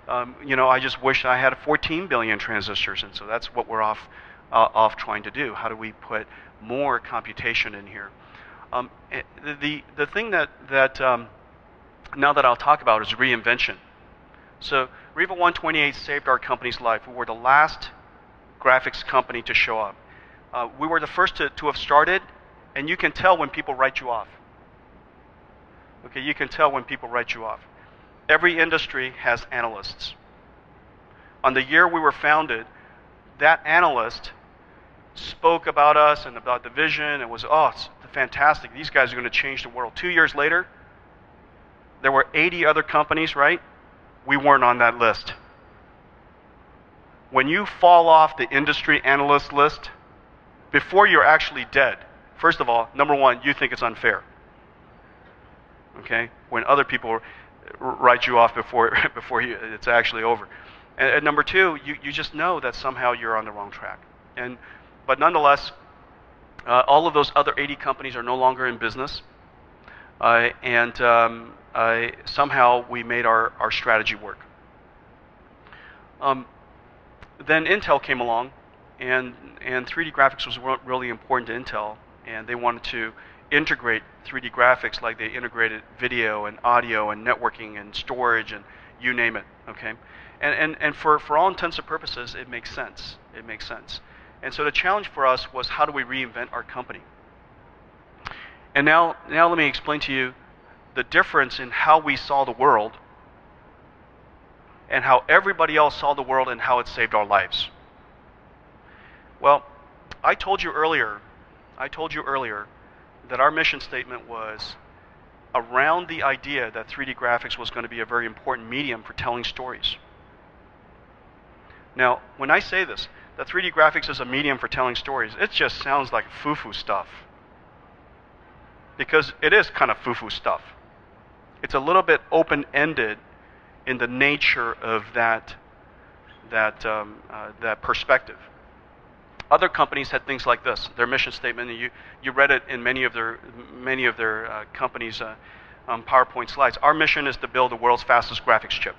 I just wish I had 14 billion transistors, and so that's what we're off trying to do. How do we put more computation in here? The thing that now that I'll talk about is reinvention. So Riva 128 saved our company's life. We were the last graphics company to show up. We were the first to have started, and you can tell when people write you off. Okay, you can tell when people write you off. Every industry has analysts. On the year we were founded, that analyst spoke about us and about the vision and was, it's fantastic, these guys are going to change the world. 2 years later, there were 80 other companies, right? We weren't on that list. When you fall off the industry analyst list, before you're actually dead, first of all, number one, you think it's unfair. Okay? When other people write you off before it's actually over. And number two, you just know that somehow you're on the wrong track. But nonetheless, all of those other 80 companies are no longer in business. Somehow we made our strategy work. Then Intel came along, and 3D graphics was really important to Intel, and they wanted to integrate 3D graphics like they integrated video and audio and networking and storage and you name it, okay? And for all intents and purposes, it makes sense. It makes sense. And so the challenge for us was, how do we reinvent our company? And now let me explain to you the difference in how we saw the world and how everybody else saw the world and how it saved our lives. Well, I told you earlier that our mission statement was around the idea that 3D graphics was going to be a very important medium for telling stories. Now, when I say this, that 3D graphics is a medium for telling stories, it just sounds like foo-foo stuff. Because it is kind of foo-foo stuff. It's a little bit open-ended in the nature of that perspective. Other companies had things like this. Their mission statement, and you read it in many of their companies' PowerPoint slides. Our mission is to build the world's fastest graphics chip.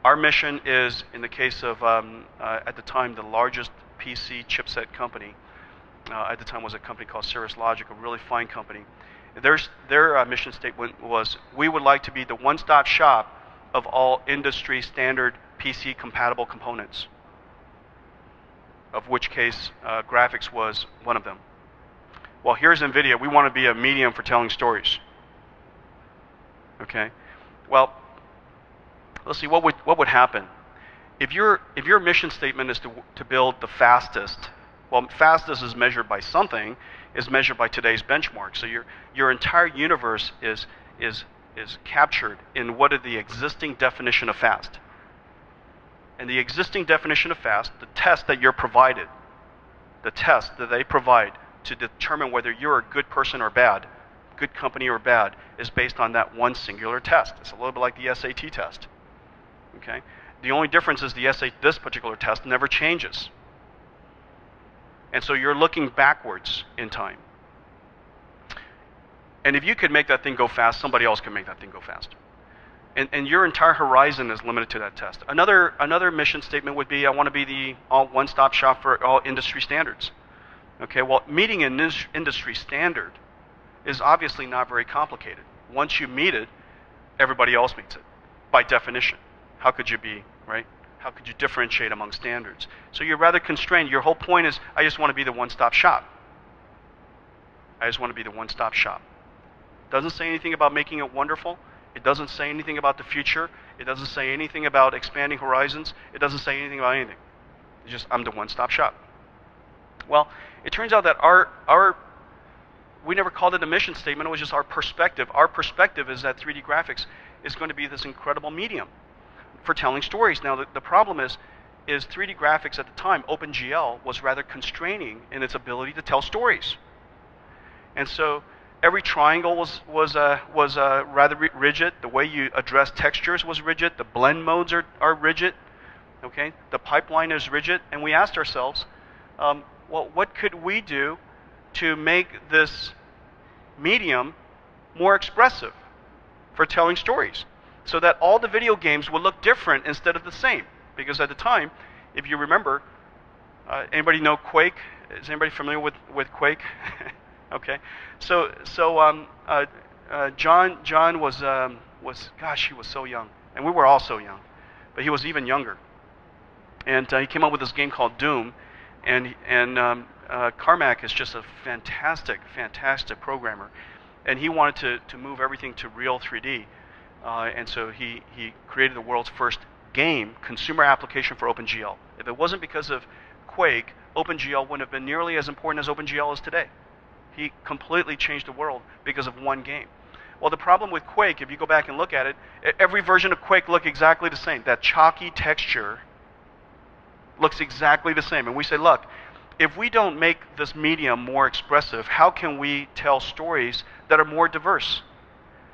Our mission is, in the case of, at the time, the largest PC chipset company, at the time was a company called Cirrus Logic, a really fine company. Their mission statement was, we would like to be the one-stop shop of all industry standard PC compatible components, of which case graphics was one of them. Well, here's Nvidia. We want to be a medium for telling stories. Okay? Well, let's see, what would happen? If your mission statement is to build the fastest Well, fastness is measured by something, is measured by today's benchmark. So your entire universe is captured in what are the existing definition of fast. And the existing definition of fast, the test that you're provided, the test that they provide to determine whether you're a good person or bad, good company or bad, is based on that one singular test. It's a little bit like the SAT test. Okay? The only difference is this particular test never changes. And so you're looking backwards in time. And if you could make that thing go fast, somebody else can make that thing go fast. And your entire horizon is limited to that test. Another mission statement would be, I want to be the one-stop shop for all industry standards. Okay, well, meeting an industry standard is obviously not very complicated. Once you meet it, everybody else meets it, by definition. How could you be, right? How could you differentiate among standards? So you're rather constrained. Your whole point is, I just want to be the one-stop shop. I just want to be the one-stop shop. Doesn't say anything about making it wonderful. It doesn't say anything about the future. It doesn't say anything about expanding horizons. It doesn't say anything about anything. It's just, I'm the one-stop shop. Well, it turns out that we never called it a mission statement. It was just our perspective. Our perspective is that 3D graphics is going to be this incredible medium for telling stories. Now, the problem is 3D graphics at the time, OpenGL, was rather constraining in its ability to tell stories. And so every triangle was rather rigid. The way you address textures was rigid. The blend modes are rigid. Okay, the pipeline is rigid. And we asked ourselves, well, what could we do to make this medium more expressive for telling stories, so that all the video games would look different instead of the same? Because at the time, if you remember, anybody know Quake? Is anybody familiar with Quake? Okay, so John was gosh, he was so young, and we were all so young, but he was even younger, and he came up with this game called Doom, and Carmack is just a fantastic programmer, and he wanted to move everything to real 3D, and so he created the world's first game, consumer application for OpenGL. If it wasn't because of Quake, OpenGL wouldn't have been nearly as important as OpenGL is today. He completely changed the world because of one game. Well, the problem with Quake, if you go back and look at it, every version of Quake looked exactly the same. That chalky texture looks exactly the same. And we say, look, if we don't make this medium more expressive, how can we tell stories that are more diverse?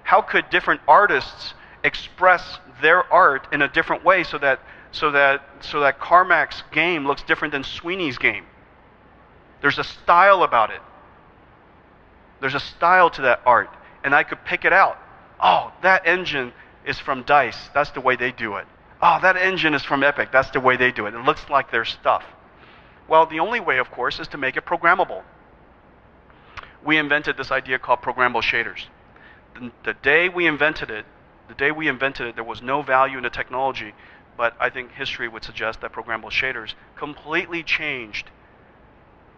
How could different artists express their art in a different way so that Carmack's game looks different than Sweeney's game? There's a style about it. There's a style to that art, and I could pick it out. Oh, that engine is from DICE. That's the way they do it. Oh, that engine is from Epic. That's the way they do it. It looks like their stuff. Well, the only way, of course, is to make it programmable. We invented this idea called programmable shaders. The day we invented it, there was no value in the technology, but I think history would suggest that programmable shaders completely changed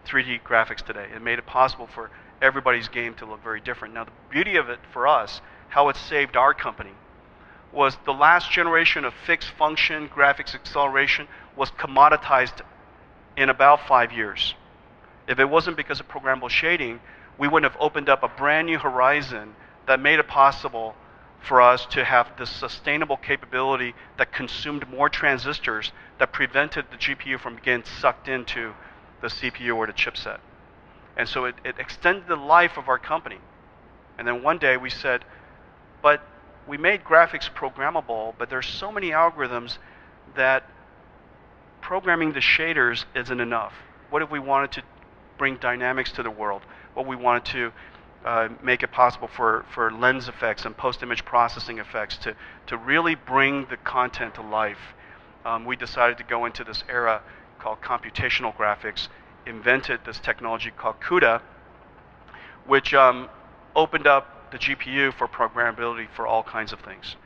3D graphics today. It made it possible for everybody's game to look very different. Now, the beauty of it for us, how it saved our company, was the last generation of fixed function graphics acceleration was commoditized in about 5 years. If it wasn't because of programmable shading, we wouldn't have opened up a brand new horizon that made it possible for us to have this sustainable capability that consumed more transistors, that prevented the GPU from getting sucked into the CPU or the chipset. And so it extended the life of our company. And then one day we said, but we made graphics programmable, but there's so many algorithms that programming the shaders isn't enough. What if we wanted to bring dynamics to the world? What we wanted to make it possible for lens effects and post-image processing effects to really bring the content to life. We decided to go into this era called computational graphics, invented this technology called CUDA, which opened up the GPU for programmability for all kinds of things.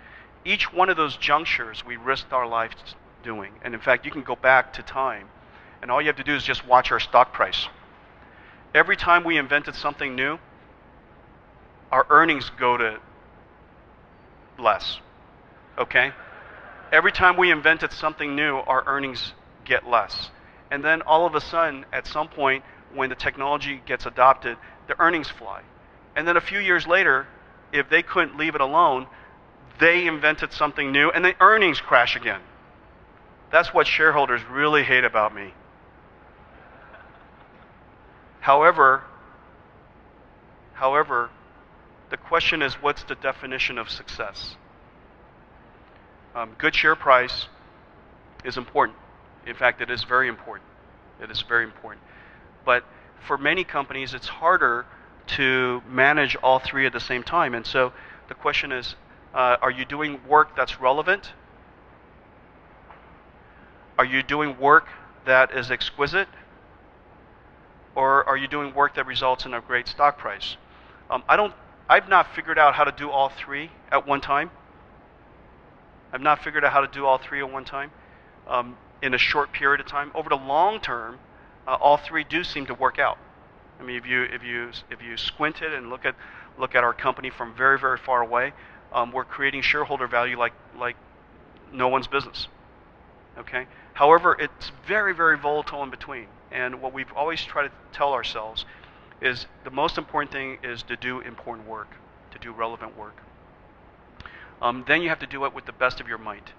Each one of those junctures we risked our lives doing. And in fact, you can go back to time, and all you have to do is just watch our stock price. Every time we invented something new, our earnings go to less, okay? Every time we invented something new, our earnings get less. And then all of a sudden, at some point, when the technology gets adopted, the earnings fly. And then a few years later, if they couldn't leave it alone, they invented something new, and the earnings crash again. That's what shareholders really hate about me. However, the question is, what's the definition of success? Good share price is important. In fact, it is very important. It is very important. But for many companies, it's harder to manage all three at the same time. And so the question is, are you doing work that's relevant? Are you doing work that is exquisite? Or are you doing work that results in a great stock price? I've not figured out how to do all three at one time. I've not figured out how to do all three at one time in a short period of time. Over the long term, all three do seem to work out. I mean, if you squint it and look at our company from very, very far away, we're creating shareholder value like no one's business. Okay. However, it's very, very volatile in between. And what we've always tried to tell ourselves is the most important thing is to do important work, to do relevant work. Then you have to do it with the best of your might.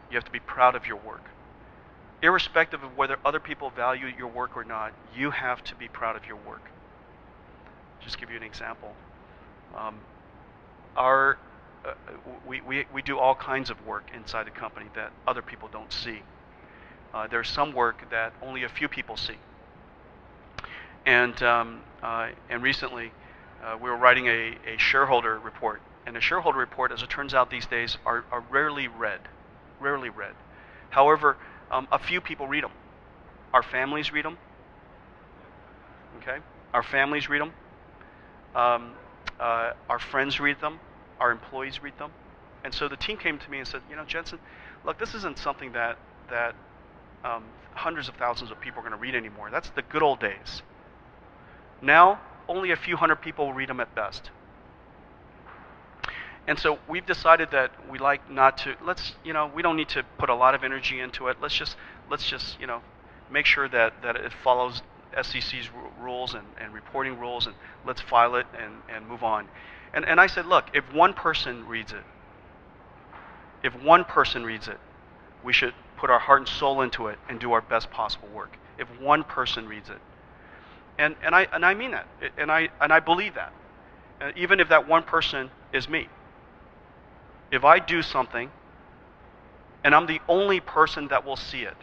You have to be proud of your work. Irrespective of whether other people value your work or not, you have to be proud of your work. Just give you an example. We do all kinds of work inside the company that other people don't see. There's some work that only a few people see. And recently, we were writing a shareholder report. And a shareholder report, as it turns out these days, are rarely read. Rarely read. However, a few people read them. Our families read them. Okay? Our families read them. Our friends read them. Our employees read them. And so the team came to me and said, Jensen, look, this isn't something that hundreds of thousands of people are going to read anymore. That's the good old days. Now, only a few hundred people will read them at best. And so we've decided that we like not to, we don't need to put a lot of energy into it. Let's just make sure that it follows SEC's rules and reporting rules, and let's file it and move on. And I said, look, if one person reads it, we should put our heart and soul into it and do our best possible work. If one person reads it. And I mean that. And I believe that. Even if that one person is me. If I do something and I'm the only person that will see it,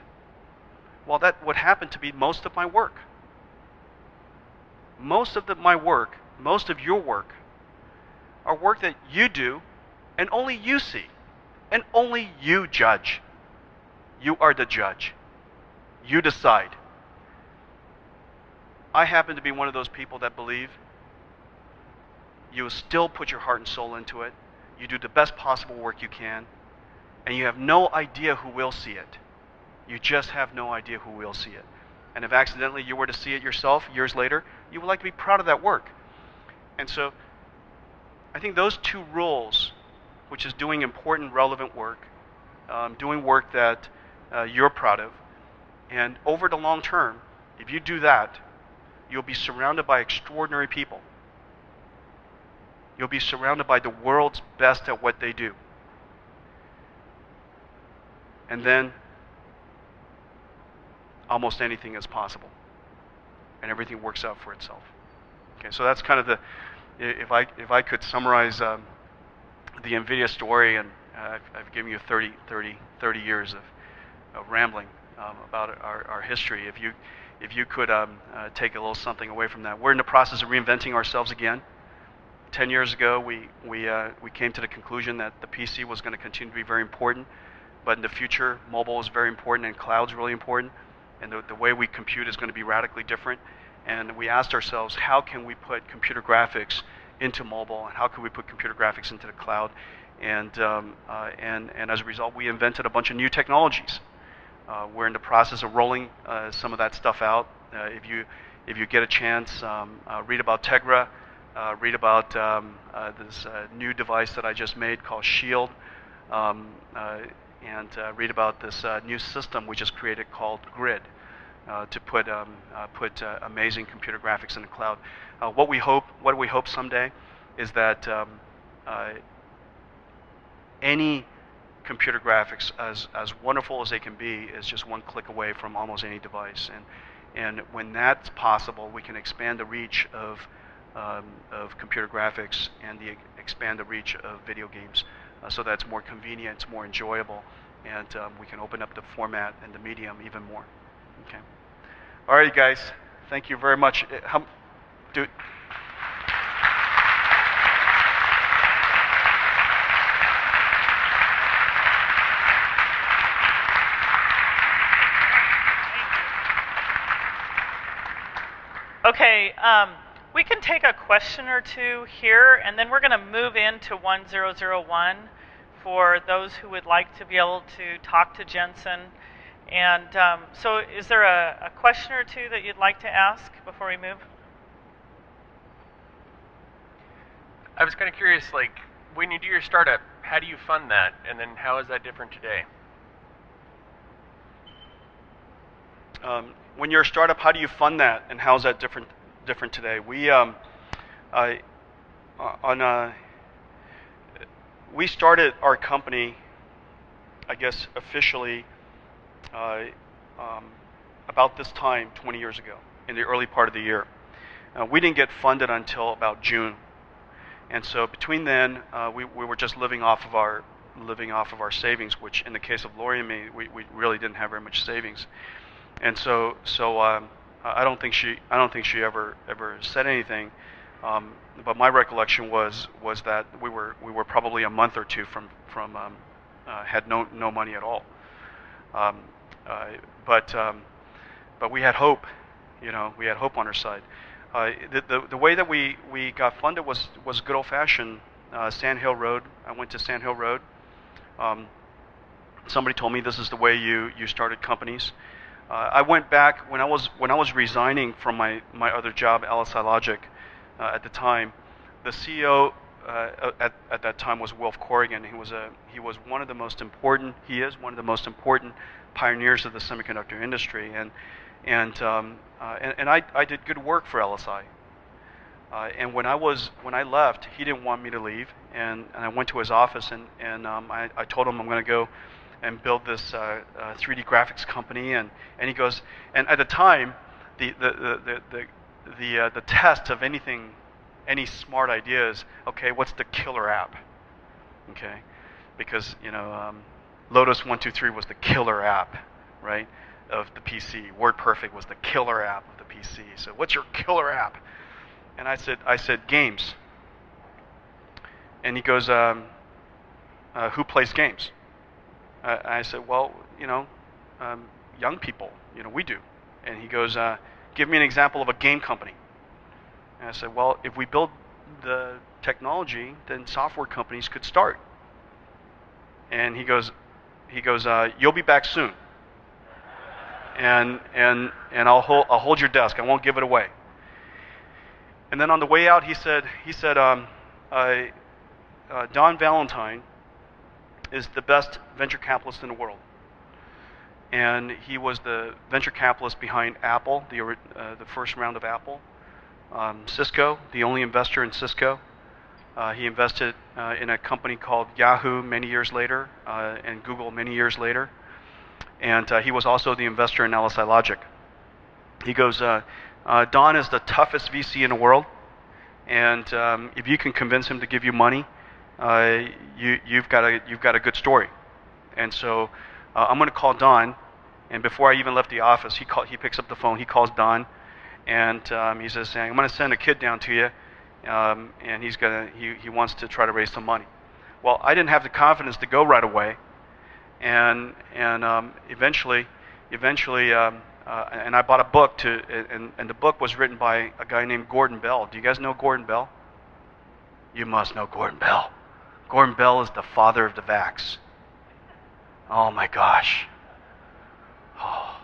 well, that would happen to be most of my work. Most of my work, most of your work, are work that you do and only you see and only you judge. You are the judge. You decide. I happen to be one of those people that believe you still put your heart and soul into it. You do the best possible work you can, and you have no idea who will see it. You just have no idea who will see it. And if accidentally you were to see it yourself years later, you would like to be proud of that work. And so I think those two rules, which is doing important, relevant work, doing work that you're proud of, and over the long term, if you do that, you'll be surrounded by extraordinary people. You'll be surrounded by the world's best at what they do. And then almost anything is possible. And everything works out for itself. Okay, so that's kind of if I could summarize the Nvidia story, and I've given you 30 years of rambling about our history. If you could take a little something away from that. We're in the process of reinventing ourselves again. 10 years ago, we came to the conclusion that the PC was going to continue to be very important, but in the future, mobile is very important and cloud's really important, and the way we compute is going to be radically different. And we asked ourselves, how can we put computer graphics into mobile, and how can we put computer graphics into the cloud? And as a result, we invented a bunch of new technologies. We're in the process of rolling some of that stuff out. If you get a chance, read about Tegra. Read about this new device that I just made called Shield, and read about this new system we just created called Grid. to put amazing computer graphics in the cloud. What we hope someday is that any computer graphics, as wonderful as they can be, is just one click away from almost any device. And when that's possible, we can expand the reach of computer graphics and expand the reach of video games, so that it's more convenient, it's more enjoyable, and we can open up the format and the medium even more. Okay. All right, guys. Thank you very much. Okay, we can take a question or two here, and then we're going to move into 1001 for those who would like to be able to talk to Jensen. And so is there a question or two that you'd like to ask before we move? I was kind of curious, like, when you do your startup, how do you fund that? And then how is that different today? When you're a startup, how do you fund that, and how is that different today? We started our company, I guess, officially about this time 20 years ago, in the early part of the year. We didn't get funded until about June, and so between then, we were just living off of our savings, which in the case of Lori and me, we really didn't have very much savings. And so I don't think she ever said anything, but my recollection was that we were probably a month or two from had no money at all, but we had hope, we had hope on our side. The way that we got funded was good old fashioned Sand Hill Road. I went to Sand Hill Road. Somebody told me this is the way you started companies. I went back when I was resigning from my other job, LSI Logic, at the time. The CEO at that time was Wilf Corrigan. He is one of the most important pioneers of the semiconductor industry, and I did good work for LSI. And when I left, he didn't want me to leave, and I went to his office and I told him I'm going to go and build this 3D graphics company, and he goes, and at the time, the test of any smart idea is, okay, what's the killer app? Okay, because Lotus 123 was the killer app, right, of the PC. WordPerfect was the killer app of the PC. So what's your killer app? And I said games. And he goes, who plays games? I said, well, young people, we do. And he goes, give me an example of a game company. And I said, well, if we build the technology, then software companies could start. And he goes, you'll be back soon. And I'll hold your desk. I won't give it away. And then on the way out, he said, Don Valentine is the best venture capitalist in the world, and he was the venture capitalist behind Apple, the first round of Apple, Cisco, the only investor in Cisco. He invested in a company called Yahoo many years later, and Google many years later, and he was also the investor in LSI Logic. He goes, Don is the toughest VC in the world, and if you can convince him to give you money, you've got a good story. And so I'm going to call Don, and before I even left the office, he picks up the phone, he calls Don, and he says, I'm going to send a kid down to you, and he wants to try to raise some money. Well, I didn't have the confidence to go right away, and eventually, and I bought a book and the book was written by a guy named Gordon Bell. Do you guys know Gordon Bell? You must know Gordon Bell. Gordon Bell is the father of the vax. Oh my gosh. Oh.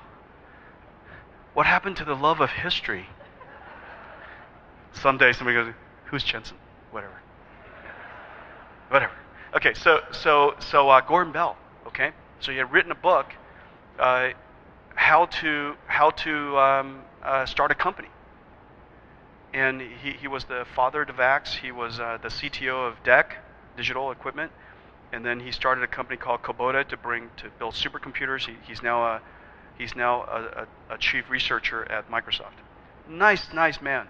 What happened to the love of history? Someday somebody goes, who's Jensen? Whatever. Okay, so Gordon Bell, okay? So he had written a book how to start a company. And he was the father to VAX. He was the CTO of DEC, Digital Equipment, and then he started a company called Kubota to build supercomputers. He's now a chief researcher at Microsoft. Nice man.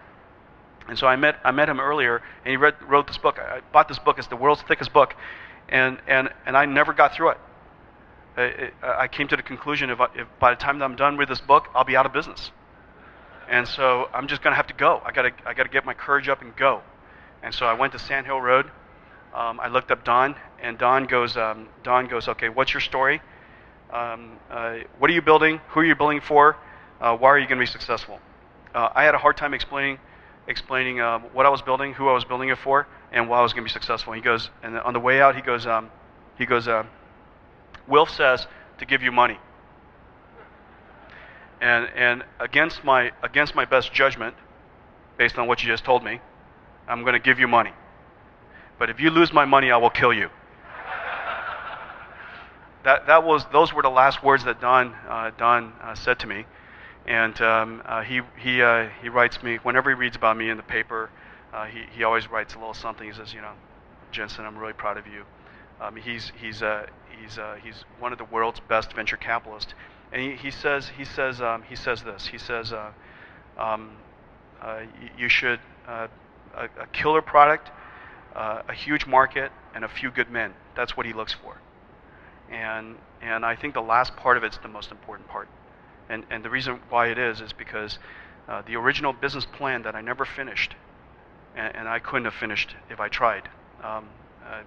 And so I met him earlier, and he wrote this book. I bought this book. It's the world's thickest book, and I never got through it. I came to the conclusion if by the time that I'm done with this book, I'll be out of business. And so I'm just going to have to go. I got to get my courage up and go. And so I went to Sand Hill Road. I looked up Don, and Don goes, okay, what's your story? What are you building? Who are you building for? Why are you going to be successful? I had a hard time explaining what I was building, who I was building it for, and why I was going to be successful. He goes, and on the way out, he goes, Wilf says to give you money. And against my best judgment, based on what you just told me, I'm going to give you money. But if you lose my money, I will kill you. Those were the last words that Don said to me, and he writes me whenever he reads about me in the paper. He always writes a little something. He says, Jensen, I'm really proud of you. He's one of the world's best venture capitalists, and he says this. He says you should a killer product, a huge market, and a few good men. That's what he looks for. And I think the last part of it's the most important part. And the reason why it is because the original business plan that I never finished, and I couldn't have finished if I tried,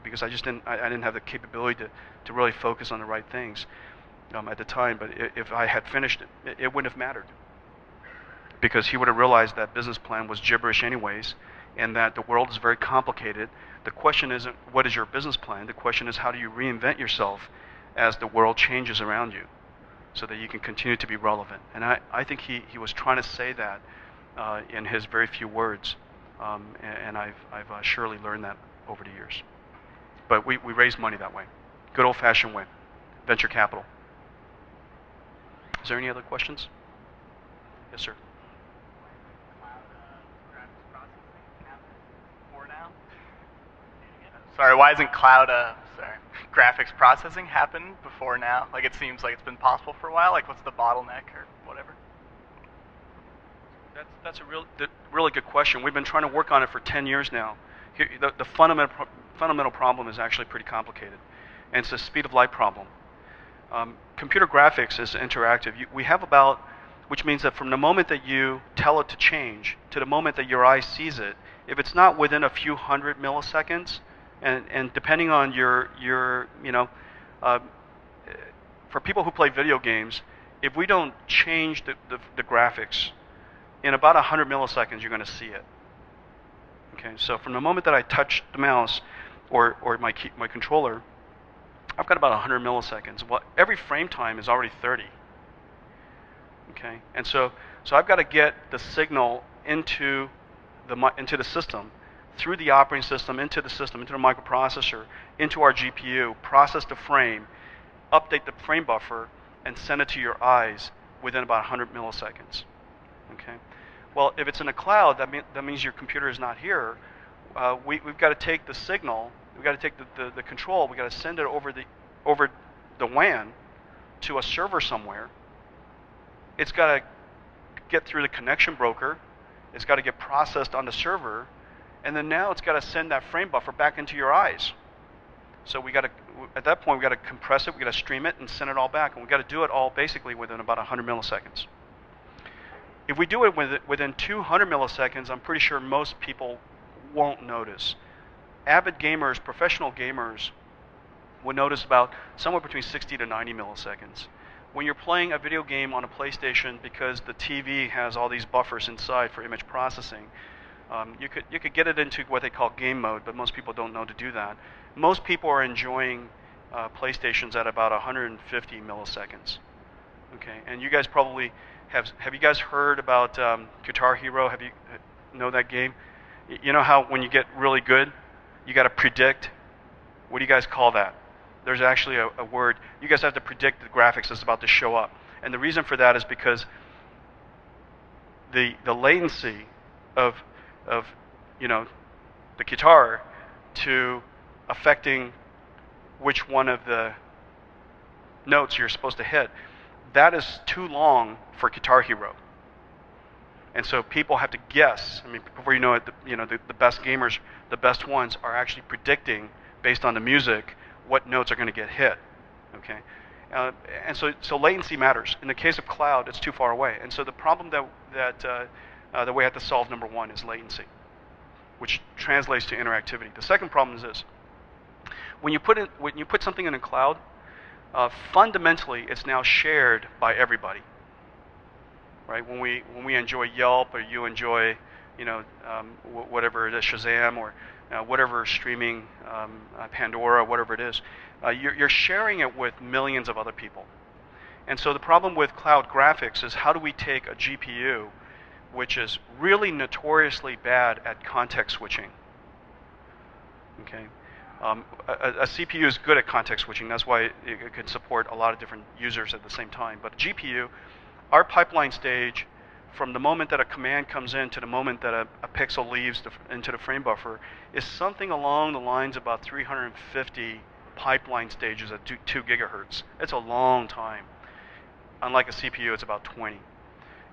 because I didn't have the capability to really focus on the right things at the time. But if I had finished it, it wouldn't have mattered, because he would have realized that business plan was gibberish anyways, and that the world is very complicated. The question isn't what is your business plan. The question is how do you reinvent yourself as the world changes around you, so that you can continue to be relevant. And I think he was trying to say that in his very few words, and I've surely learned that over the years. But we raise money that way, good old-fashioned way, venture capital. Is there any other questions? Yes, sir. Sorry, why isn't cloud graphics processing happen before now? Like, it seems like it's been possible for a while. Like, what's the bottleneck or whatever? That's a really good question. We've been trying to work on it for 10 years now. The fundamental problem is actually pretty complicated, and it's a speed of light problem. Computer graphics is interactive. We have which means that from the moment that you tell it to change to the moment that your eye sees it, if it's not within a few hundred milliseconds, and depending on your for people who play video games, if we don't change the graphics, in about 100 milliseconds you're going to see it. Okay, so from the moment that I touch the mouse or my controller, I've got about 100 milliseconds. Well, every frame time is already 30. Okay, and so I've got to get the signal into the system, through the operating system, into the microprocessor, into our GPU, process the frame, update the frame buffer, and send it to your eyes within about 100 milliseconds. Okay. Well, if it's in a cloud, that means your computer is not here. We've got to take the signal, we've got to take the control, we've got to send it over the WAN to a server somewhere. It's got to get through the connection broker. It's got to get processed on the server, and then now it's got to send that frame buffer back into your eyes. So at that point, we got to compress it, we got to stream it, and send it all back, and we got to do it all basically within about 100 milliseconds. If we do it within 200 milliseconds, I'm pretty sure most people won't notice. Avid gamers, professional gamers, would notice about somewhere between 60 to 90 milliseconds. When you're playing a video game on a PlayStation, because the TV has all these buffers inside for image processing, you could get it into what they call game mode, but most people don't know to do that. Most people are enjoying PlayStations at about 150 milliseconds. Okay, and you guys probably have you guys heard about Guitar Hero? Have you know that game? You know how when you get really good, you got to predict. What do you guys call that? There's actually a word. You guys have to predict the graphics that's about to show up. And the reason for that is because the latency of the guitar to affecting which one of the notes you're supposed to hit, that is too long for Guitar Hero. And so people have to guess. I mean, before you know it, the best gamers, the best ones, are actually predicting based on the music what notes are going to get hit. Okay, and so latency matters. In the case of cloud, it's too far away. And so the problem that we have to solve, number one, is latency, which translates to interactivity. The second problem is this: when you put something in a cloud, fundamentally, it's now shared by everybody. Right? When we enjoy Yelp, or you enjoy, whatever it is, Shazam, or whatever streaming, Pandora, whatever it is, you're sharing it with millions of other people. And so the problem with cloud graphics is, how do we take a GPU, which is really notoriously bad at context switching? Okay. A CPU is good at context switching. That's why it can support a lot of different users at the same time. But a GPU, our pipeline stage, from the moment that a command comes in to the moment that a pixel leaves into the frame buffer, is something along the lines of about 350 pipeline stages at 2 gigahertz. It's a long time. Unlike a CPU, it's about 20.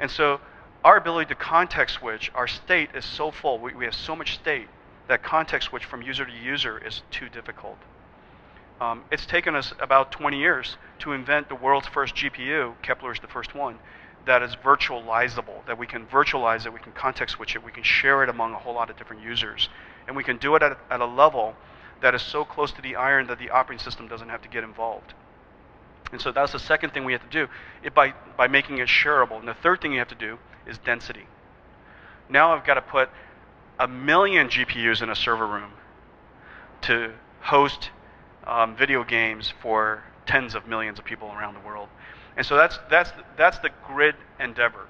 And so our ability to context switch, our state is so full, we have so much state, that context switch from user to user is too difficult. It's taken us about 20 years to invent the world's first GPU, Kepler's the first one, that is virtualizable, that we can virtualize it, we can context switch it, we can share it among a whole lot of different users. And we can do it at a level that is so close to the iron that the operating system doesn't have to get involved. And so that's the second thing we have to do, by making it shareable. And the third thing you have to do is density. Now I've got to put 1 million GPUs in a server room to host video games for tens of millions of people around the world. And so that's the grid endeavor.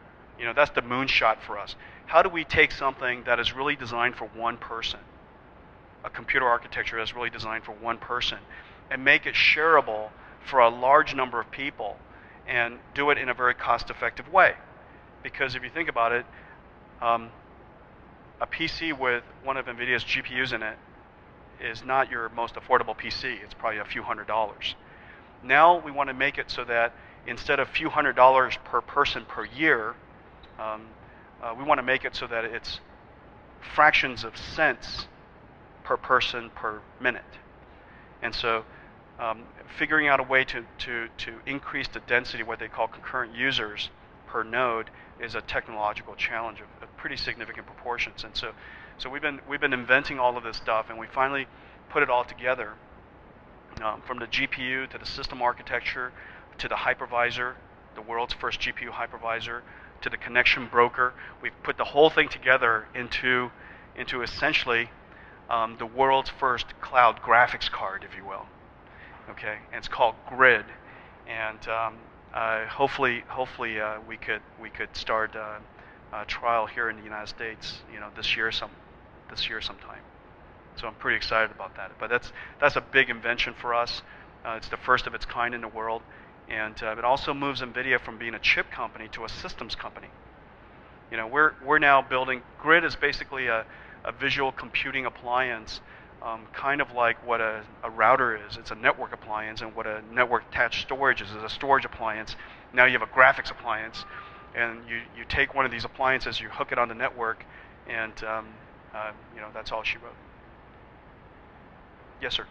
That's the moonshot for us. How do we take something that is really designed for one person, a computer architecture that's really designed for one person, and make it shareable for a large number of people, and do it in a very cost-effective way? Because if you think about it, a PC with one of Nvidia's GPUs in it is not your most affordable PC. It's probably a few $100s. Now we want to make it so that instead of a few $100s per person per year, we want to make it so that it's fractions of cents per person per minute. And so figuring out a way to increase the density, what they call concurrent users per node, is a technological challenge of pretty significant proportions. And so we've been inventing all of this stuff, and we finally put it all together, from the GPU to the system architecture to the hypervisor, the world's first GPU hypervisor, to the connection broker. We've put the whole thing together into essentially the world's first cloud graphics card, if you will. Okay, and it's called Grid, and hopefully we could start a trial here in the United States, this year sometime. So I'm pretty excited about that. But that's a big invention for us. It's the first of its kind in the world, and it also moves Nvidia from being a chip company to a systems company. We're now building. Grid is basically a visual computing appliance, kind of like what a router is. It's a network appliance, and what a network attached storage is a storage appliance. Now you have a graphics appliance, and you take one of these appliances, you hook it on the network, and that's all she wrote. Yes, sir.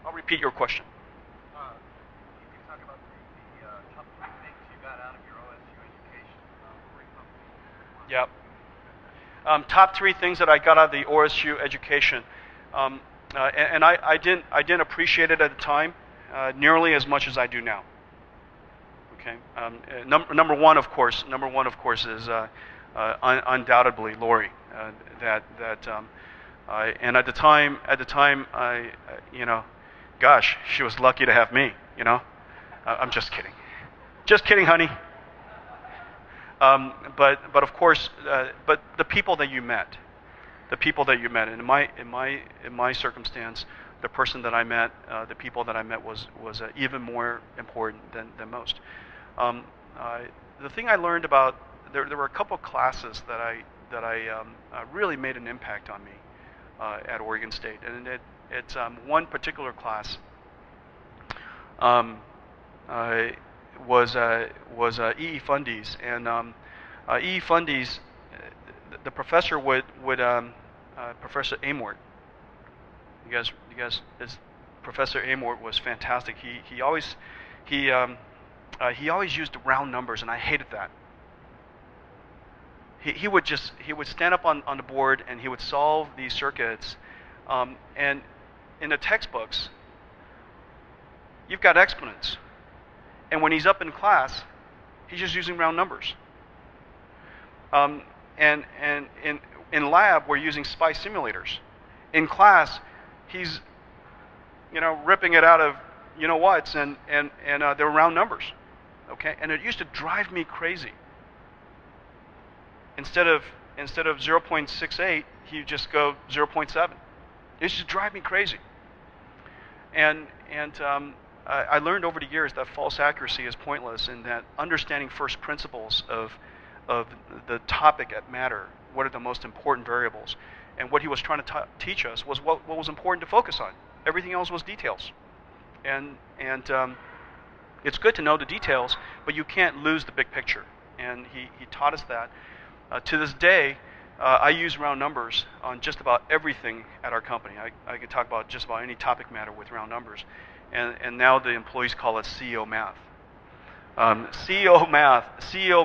I'll repeat your question. You can talk about the top 3 things you got out of your OSU education. Yep. Top 3 things that I got out of the OSU education, and I didn't appreciate it at the time nearly as much as I do now. Okay. Number one, of course, is undoubtedly Lori. And at the time, I gosh, she was lucky to have me. I'm just kidding, honey. But of course, but the people that you met, and in my circumstance, the person that I met, the people that I met was even more important than most. The thing I learned about there were a couple classes that I really made an impact on me at Oregon State, and it's one particular class was E.E. Fundy's, and E.E. Fundy's, the professor would Professor Amort. You guys, Professor Amort was fantastic. He always used round numbers, and I hated that. He would stand up on the board and he would solve these circuits, and in the textbooks, you've got exponents, and when he's up in class, he's just using round numbers. And in lab, we're using SPICE simulators. In class, he's ripping it out of whats, and they're round numbers, okay? And it used to drive me crazy. Instead of 0.68, he'd just go 0.7. It used to drive me crazy. And I learned over the years that false accuracy is pointless, and that understanding first principles of the topic at matter, what are the most important variables, and what he was trying to teach us was what was important to focus on. Everything else was details. And it's good to know the details, but you can't lose the big picture. And he taught us that. To this day, I use round numbers on just about everything at our company. I can talk about just about any topic matter with round numbers. And now the employees call it CEO math. CEO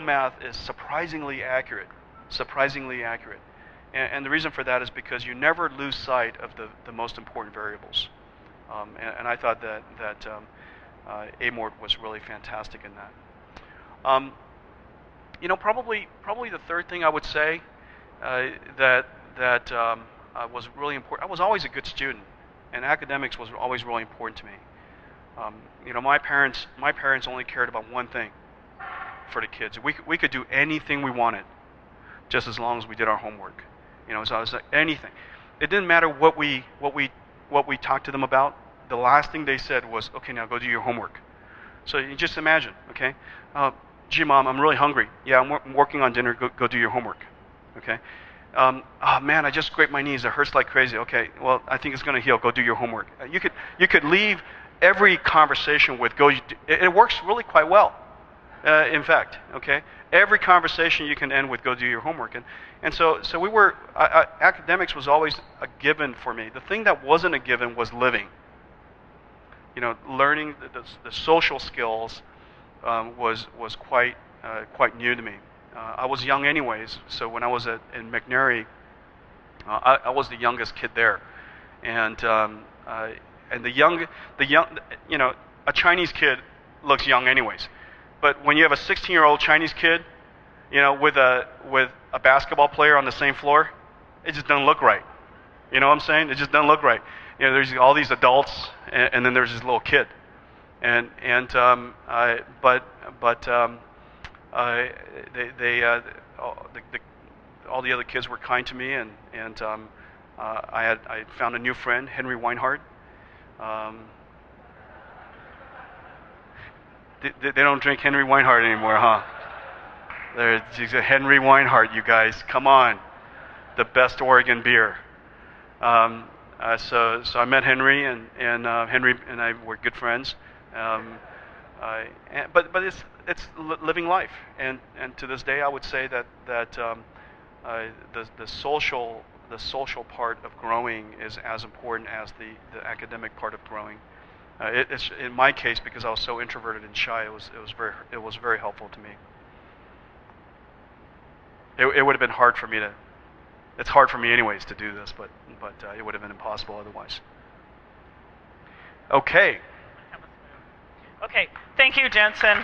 math is surprisingly accurate. And the reason for that is because you never lose sight of the most important variables. And I thought that Amort was really fantastic in that. Probably the third thing I would say that was really important. I was always a good student, and academics was always really important to me. My parents only cared about one thing for the kids. We could do anything we wanted, just as long as we did our homework. So I was like, anything. It didn't matter what we talked to them about. The last thing they said was, okay, now go do your homework. So you just imagine, okay? Gee, Mom, I'm really hungry. Yeah, I'm working on dinner. Go do your homework, okay? Oh man, I just scraped my knees. It hurts like crazy. Okay, well, I think it's going to heal. Go do your homework. You could leave every conversation with go. It works really quite well, in fact. Okay, every conversation you can end with go do your homework. And so we were academics was always a given for me. The thing that wasn't a given was living. Learning the social skills was quite new to me. I was young anyways, so when I was in McNary, I was the youngest kid there, and the young, a Chinese kid looks young anyways, but when you have a 16-year-old Chinese kid, with a basketball player on the same floor, it just doesn't look right. You know what I'm saying? It just doesn't look right. There's all these adults, and then there's this little kid, all the other kids were kind to me, and I found a new friend, Henry Weinhardt. They don't drink Henry Weinhardt anymore, huh? There's a Henry Weinhardt, you guys, come on, the best Oregon beer. So I met Henry, and Henry and I were good friends. But it's living life, and to this day I would say that the social part of growing is as important as the academic part of growing. It's in my case, because I was so introverted and shy, it was very helpful to me. It would have been hard for me to. It's hard for me anyways to do this, but it would have been impossible otherwise. Okay. Okay, thank you, Jensen.